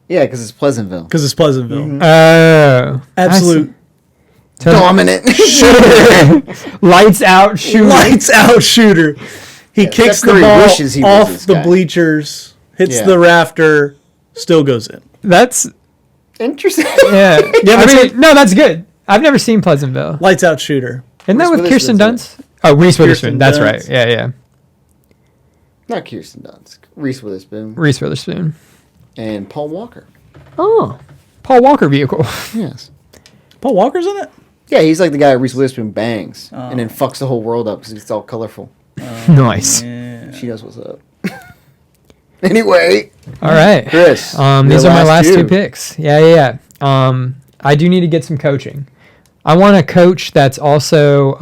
Yeah, because it's Pleasantville. because it's Pleasantville. Mm-hmm. Oh, Absolute Dominant. lights out shooter. lights out shooter. He kicks Steph the Curry ball wishes he was off this the guy. bleachers, hits Yeah. the rafter, still goes in. That's Interesting. yeah. Yeah, No, that's good. I've never seen Pleasantville. Lights out shooter. Isn't that Reese with Kirsten Witherspoon's Dunst? Oh, Reese Kirsten Witherspoon. That's Dunst. right. Yeah. Not Kirsten Dunst. Reese Witherspoon. Reese Witherspoon. And Paul Walker. Oh, Paul Walker vehicle. Yes. Paul Walker's in it? Yeah, he's like the guy Reese Witherspoon bangs Oh. and then fucks the whole world up because it's all colorful. Nice. Yeah. She knows what's up. Anyway, All right. Chris. These your are my last 2 two. picks. Yeah. I do need to get some coaching. I want a coach that's also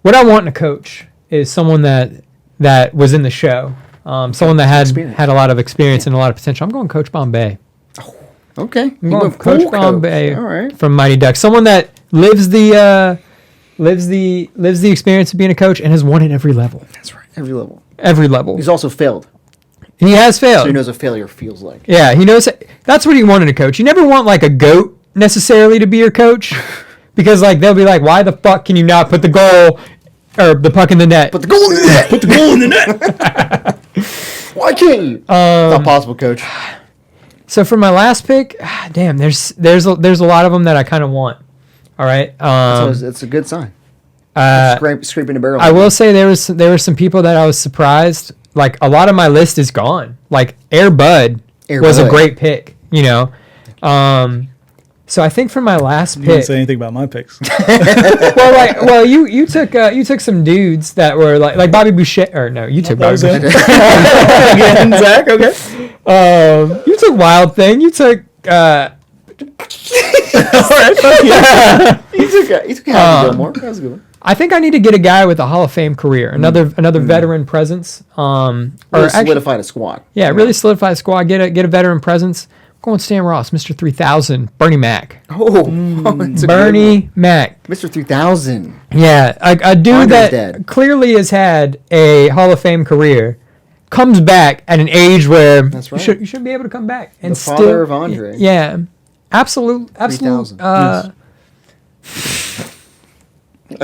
what I want in a coach is someone that was in the show. Someone that Experience. had a lot of experience and a lot of potential. I'm going Coach Bombay. Okay. I'm You going went Coach full Bombay All right. from Mighty Ducks. Someone that lives the experience of being a coach and has won at every level. That's right. Every level. Every level. He's also failed. He has failed. So he knows what failure feels like. Yeah, he knows. That's what he wanted a coach. You never want like a goat necessarily to be your coach because like they'll be like, why the fuck can you not put the goal or the puck in the net? Put the goal in the net. Put the goal in the net. Why can't you? It's not possible, coach. So for my last pick, damn, there's a lot of them that I kind of want. All right, It's a good sign. Scraping the barrel. I will say there were some people that I was surprised. Like a lot of my list is gone. Like Air Bud was a great pick. You know, so I think for my last You pick, didn't say anything about my picks. you took some dudes that were like Bobby Boucher, or no, you took Bobby Boucher. Again, Zach. Okay. You took Wild Thing. You took. All right. Yeah. You took Happy Gilmore. That was a good one. I think I need to get a guy with a Hall of Fame career, another veteran presence. Really solidified a squad. Yeah, really solidify the squad. Get a veteran presence. I'm going Stan Ross, Mr. 3000, Bernie Mac. It's a Bernie Mac. Mr. 3000. Yeah, a dude Andre's that dead. clearly has had a Hall of Fame career, comes back at an age where That's right. you should be able to come back and The still. father of Andre. Yeah, absolute. 3000.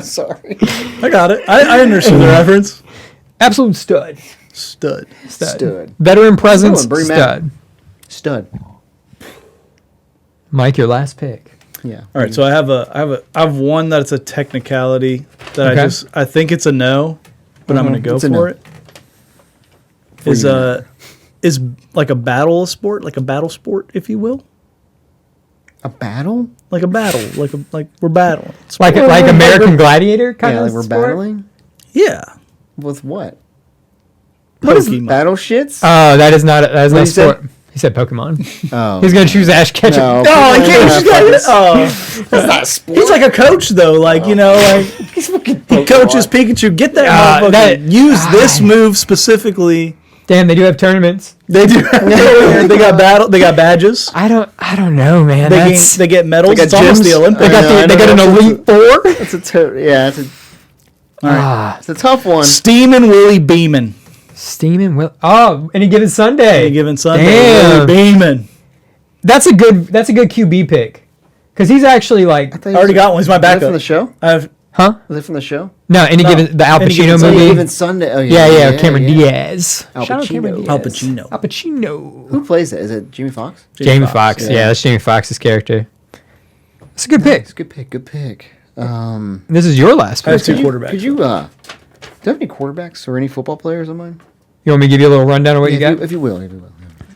Sorry. I got it. I understood the reference. Absolute stud. Stud. Stud. Veteran presence. Bernie Mac. Stud. Stud. Mike, your last pick. Yeah. All right, so I have one that's a technicality that Okay. I think it's a no, but I'm going to go It's a for no. it. Is like a battle a sport, like a battle sport, if you will, A battle? like a battle, like we're battling. Like American Gladiator kind Yeah, of like we're sport? battling? Yeah. With what? What is battle shits? Oh, that is not What not you said? sport. He said Pokemon. Oh. He's gonna choose Ash Ketchum. No. Oh, he can't. She's got it. Oh, That's not a sport. he's like a coach though. Like you know, like He's fucking he coaches Pikachu. Get that motherfucker. Use this move specifically. Damn, they do have tournaments. They do. They got battle. They got badges. I don't know, man. They get medals. got It's almost gyms. the Olympics. They got an Elite Four. That's it's a tough one. Steamin' Willie Beeman. Steaming Will. Oh, any given Sunday. Any given Sunday. Damn. Willie Beeman. That's a good QB pick. Because he's actually like, I already got one. He's my Is that from backup. the show? I've huh? Is it from the show? No, any given the Al Any Given Pacino Sunday. movie. Even Sunday. Oh Yeah, Cameron Diaz. Al Shout out Cameron Pacino. Diaz. Al Pacino. Al Pacino. Who plays that? Is it Jamie Foxx? Jamie Foxx. Yeah, that's Jamie Foxx's character. It's a good pick. It's a good pick. Good pick. This is your last I have pick. two quarterbacks. Could you do you have any quarterbacks or any football players on mine? You want me to give you a little rundown of what you got? If you will. All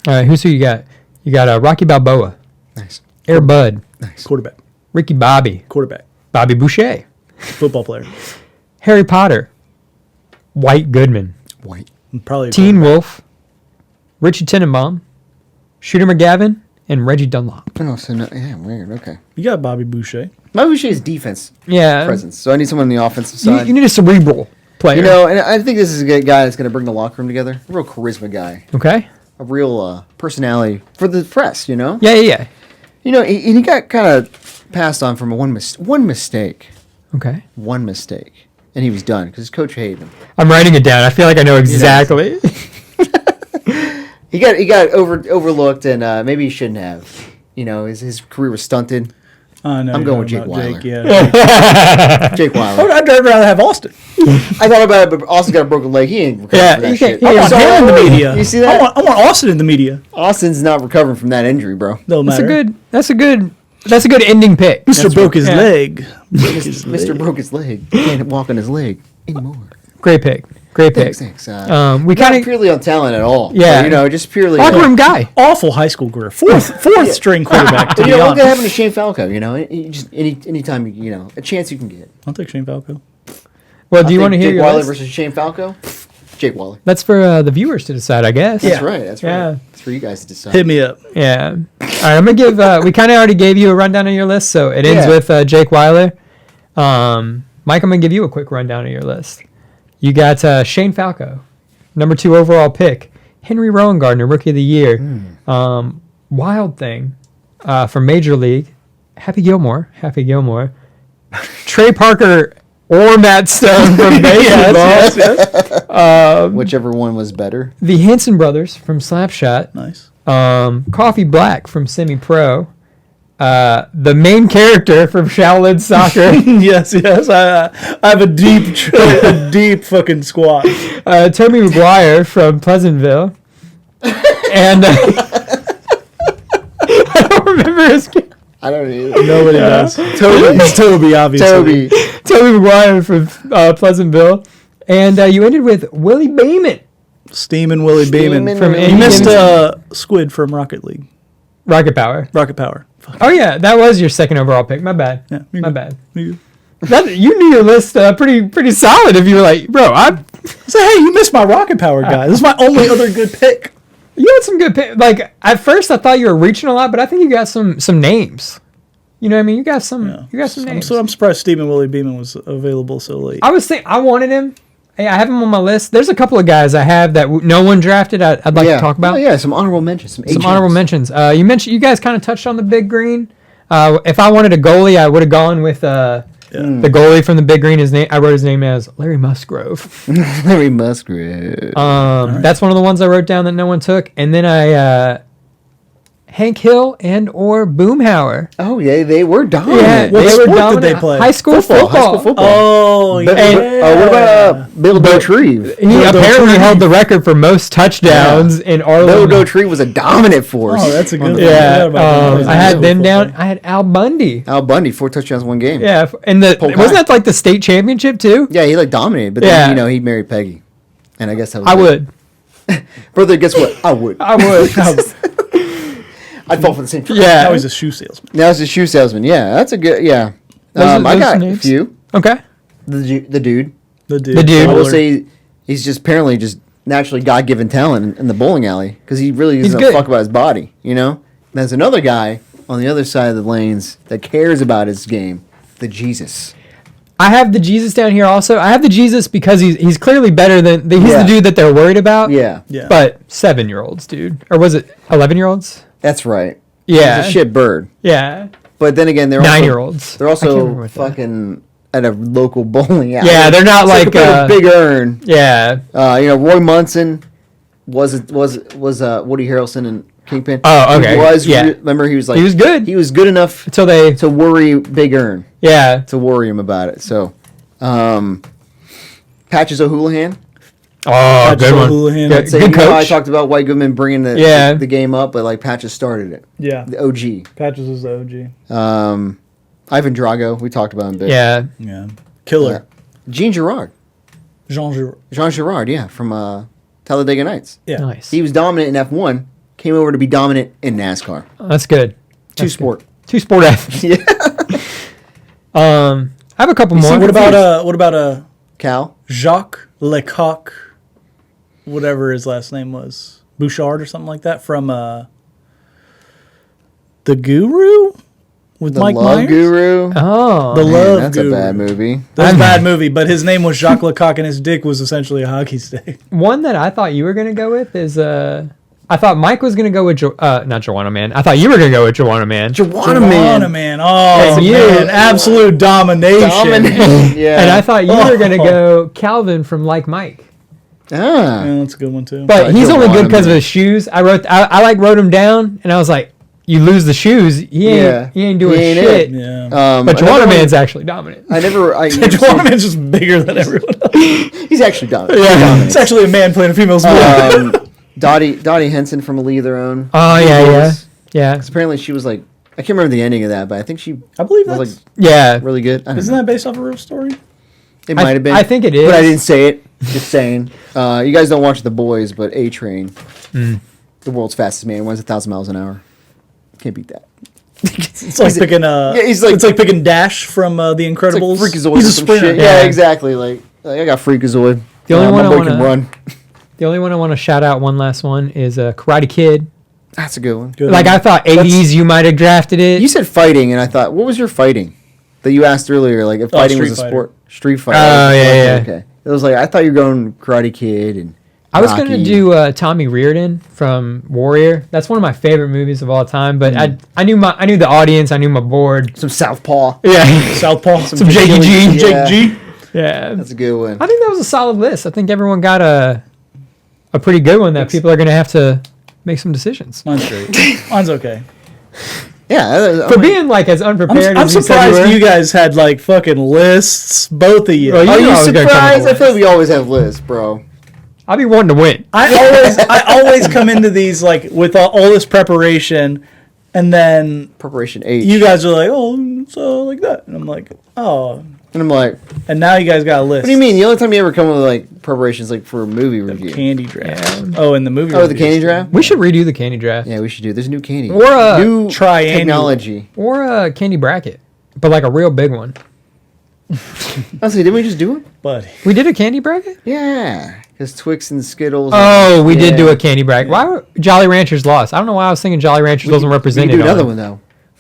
right, who you got? You got Rocky Balboa, Nice. Air Bud, Quarterback. Ricky Bobby, Quarterback. Bobby Boucher, Football player. Harry Potter, White Goodman, White. Probably a Teen quarterback. Wolf, Richard Tenenbaum, Shooter McGavin, and Reggie Dunlop. Oh, so no, yeah, weird. Okay. You got Bobby Boucher. My Boucher is defense Yeah, presence, so I need someone on the offensive you, side. you need a cerebral player. You know, and I think this is a good guy that's going to bring the locker room together. A real charisma guy. Okay. A real personality for the press, you know? Yeah. You know, he got kind of passed on from one mistake. Okay. One mistake. And he was done because his coach hated him. I'm writing it down. I feel like I know exactly. He got overlooked, and maybe he shouldn't have. You know, his career was stunted. No, I'm going with Jake Weiler. Yeah. Jake Weiler. I'd rather have Austin. I thought about it, but Austin's got a broken leg. He ain't recovering from that he shit. can't- I want him in the media. You see that? I want Austin in the media. Austin's not recovering from that injury, bro. No matter. That's a good ending pick. Mr. Broke his yeah. leg. Mr. broke his leg. He can't walk on his leg anymore. Great pick. Thanks. We Not kind of purely on talent at all. Yeah. You know, just purely. locker room guy. Awful high school career. Fourth string quarterback. To You be know, look what honest. happened to Shane Falco. You know, just anytime you know a chance you can get. I'll take Shane Falco. Well, do I you think want to hear Jake your Weiler list? versus Shane Falco? Jake Weiler. That's for the viewers to decide, I guess. That's right. That's right. Yeah. It's for you guys to decide. Hit me up. Yeah. All right, I'm gonna give. We kind of already gave you a rundown of your list, so it ends Yeah. with Jake Weiler. Mike, I'm gonna give you a quick rundown of your list. You got Shane Falco, number 2 overall pick. Henry Rowan Gardner, Rookie of the Year. Wild Thing from Major League. Happy Gilmore. Trey Parker or Matt Stone from baseball. Whichever one was better. The Henson brothers from Slapshot. Nice. Coffee Black from Semi Pro. the main character from Shaolin Soccer. yes. I have a deep fucking squad. Tobey Maguire from Pleasantville. And I don't remember his name. I don't either. Nobody does. Toby, obviously. Tobey Maguire from Pleasantville. And you ended with Willie Beeman. Steamin' Willie Beeman. From You missed Squid from Rocket League. Rocket Power. Fuck. Oh, yeah. That was your second overall pick. My bad. Yeah, My bad. You You knew your list pretty solid if you were like, bro, say, hey, you missed my Rocket Power guy. This is my only other good pick. you had some good pick. Like, at first I thought you were reaching a lot, but I think you got some names. You know what I mean? You got some names. I'm surprised Steamin' Willie Beeman was available so late. I wanted him. Hey, I have him on my list. There's a couple of guys I have that no one drafted. I'd like to talk about. Oh, yeah, some honorable mentions. Some Honorable mentions. You guys kind of touched on the Big Green. If I wanted a goalie, I would have gone with the goalie from the Big Green. I wrote his name as Larry Musgrove. Larry Musgrove. That's one of the ones I wrote down that no one took. And then Hank Hill and or Boomhauer. Oh, yeah, they were dominant. Yeah, What they were sport dominant. did they play? High school football. High school football. Oh, yeah. What about Bill Dotrieve? He apparently held the record for most touchdowns in Arlen. Bill Dotrieve was a dominant force. Oh, that's a good one. Yeah, I I had them down. I had Al Bundy. Al Bundy, 4 touchdowns, 1 game. Yeah, and wasn't that like the state championship too? Yeah, he dominated, but then, he married Peggy. And I guess that was I it. would. Brother, guess what? I would. I'd fall for the same trap. Yeah. Now he's a shoe salesman. Now he's a shoe salesman. Yeah, that's a good, yeah. Those I got names? a few. Okay. The dude. The dude. The dude. I will say he's just apparently just naturally God-given talent in the bowling alley because he really doesn't good. fuck about his body, you know? There's another guy on the other side of the lanes that cares about his game, the Jesus. I have the Jesus down here also. I have the Jesus because he's clearly better than he's the dude that they're worried about. Yeah. Yeah. But 7-year-olds, dude, or was it 11-year-olds? That's right. Yeah. He's a shit bird. Yeah. But then again, they're 9-year-olds. They're I can't remember also what that- fucking at a local bowling alley. Yeah, they're not So like compared to Big Earn. Yeah. Roy Munson was Woody Harrelson and Kingpin. Oh, okay. Remember, he was like He was good. He was good enough Until they. to worry Big Earn. Yeah. To worry him about it. So, Patches O'Houlihan. Oh, good one. Houlihan. Good, So, good I coach. talked about White Goodman bringing the game up, but like Patches started it. Yeah. The OG. Patches is the OG. Ivan Drago. We talked about him a bit. Yeah. Yeah. Killer. Gene Girard. Jean Girard. Jean Girard, yeah, from Talladega Nights. Yeah. Nice. He was dominant in F1, came over to be dominant in NASCAR. Oh, that's good. Two sport. Two sport athletes. Yeah. I have a couple more. What about Cal? Jacques Lecoq, whatever his last name was, Bouchard or something like that, from The Guru with The Mike Love Myers. Guru. Oh. The Love That's Guru. a bad movie. That's a bad movie, but his name was Jacques Lecoq, and his dick was essentially a hockey stick. One that I thought you were going to go with is I thought Mike was going to go with not Joanna Man. I thought you were going to go with Joanna Man. Joanna Man. Man. Oh, you. man. Absolute domination. Yeah. And I thought you were going to go Calvin from Like Mike. Ah. Yeah, that's a good one, too. But he's only good Joanna because of Man. his shoes. I wrote him down, and I was like, you lose the shoes, he ain't doing He ain't shit. it. yeah. But Joanna Man's actually dominant. Joanna Man's just bigger than everyone else. He's actually dominant. Yeah. It's actually a man playing a female sport. Dottie Henson from A League of Their Own. Oh, yeah. 'Cause apparently she was like, I can't remember the ending of that, but I think she I believe was that's... like Yeah. really good. I don't Isn't know. that based off a real story? It might have been. I think it is. But I didn't say it. Just saying. You guys don't watch The Boys, but A-Train, the world's fastest man, runs 1,000 miles an hour. Can't beat that. It's like picking it's like picking Dash from The It's Incredibles. like Freakazoid He's or a some sprinter. shit. Yeah, exactly. Like I got Freakazoid. The only one my I boy wanna- can run. The only one I want to shout out, one last one, is Karate Kid. That's a good one. Good. Like, I thought 80s you might have drafted it. You said fighting, and I thought, what was your fighting that you asked earlier? Like if fighting was a Street Fighter. sport, Street Fighter. Oh, yeah. Okay. It was like I thought you were going Karate Kid and. I was going to Rocky. do Tommy Reardon from Warrior. That's one of my favorite movies of all time. But I knew the audience. I knew my board. Some Southpaw. Yeah, Southpaw. some Jakey G. Yeah. Jake G. Yeah, That's a good one. I think that was a solid list. I think everyone got a pretty good one that people are going to have to make some decisions. Mine's great. Mine's okay. Yeah. For being like as unprepared I'm as you said surprised were. you guys had like fucking lists, both of you. Well, Are knew you I was gonna come surprised? with I feel like we always have lists, bro. I'll be wanting to win. I always come into these like with all this preparation, and then Preparation H. you guys are like, oh, so like that, and I'm like, oh, And I'm like, and now you guys got a list. what do you mean? The only time you ever come with like preparations like for a movie review? Candy draft. Yeah. Oh, in the movie. Oh, the reviews. candy draft? We should redo the candy draft. Yeah, we should do. There's a new candy. Or a new triannual. technology. Or a candy bracket, but like a real big one. Honestly, didn't we just do it? Buddy. We did a candy bracket? Yeah, because Twix and Skittles. Oh, we did do Yeah. a candy bracket. Why were Jolly Ranchers lost? I don't know why I was thinking Jolly Ranchers wasn't We represented. could do another on one it.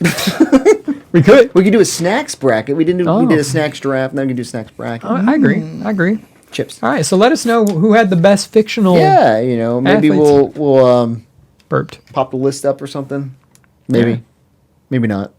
though. We could. We could do a snacks bracket. We didn't do. We Oh. did a snacks draft. Now we can do a snacks bracket. I agree. I agree. Chips. All right, so let us know who had the best fictional Yeah, maybe Athletes. we'll burped. pop the list up or something. Maybe, Yeah. maybe not.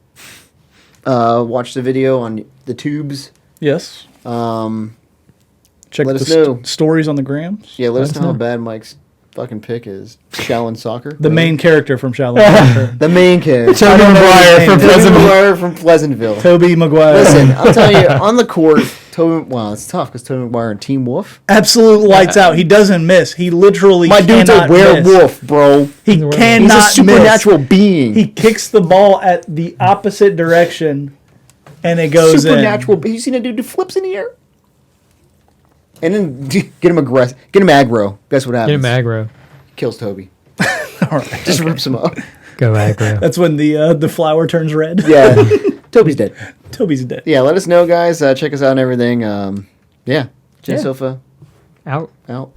Watch the video on the tubes. Yes. Check Let the us know. stories on the grams. Yeah, let us us know how know. bad Mike's fucking pick is. Shaolin Soccer. The main character from Shaolin. The main character. Tobey Maguire from Tobey Pleasantville. Maguire from Pleasantville. Toby Maguire. Listen, I'll tell you, on the court, it's tough because Tobey Maguire and Team Wolf. Absolute lights out. He doesn't miss. He literally My dude's a cannot miss. werewolf, bro. He a cannot He's a miss. supernatural being. He kicks the ball at the opposite direction, and it goes supernatural. Have you seen a dude do flips in the air? And then get him aggressive. Get him aggro. Guess what Get happens? him aggro. Kills Toby. in. All right. Just rips him up. Go aggro. That's when the flower turns red. Yeah. Toby's dead. Toby's dead. Yeah, let us know, guys. Check us out and everything. Yeah. Jen Yeah. Sofa Out. out.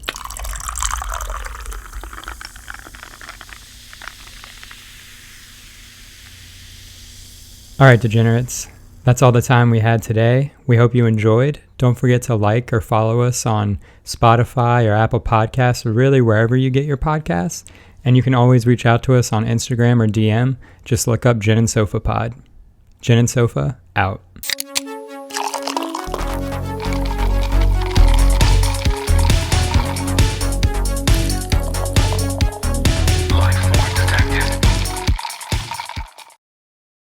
All right, degenerates. That's all the time we had today. We hope you enjoyed. Don't forget to like or follow us on Spotify or Apple Podcasts, or really wherever you get your podcasts. And you can always reach out to us on Instagram or DM. Just look up Jen and Sofa Pod. Jen and Sofa, out.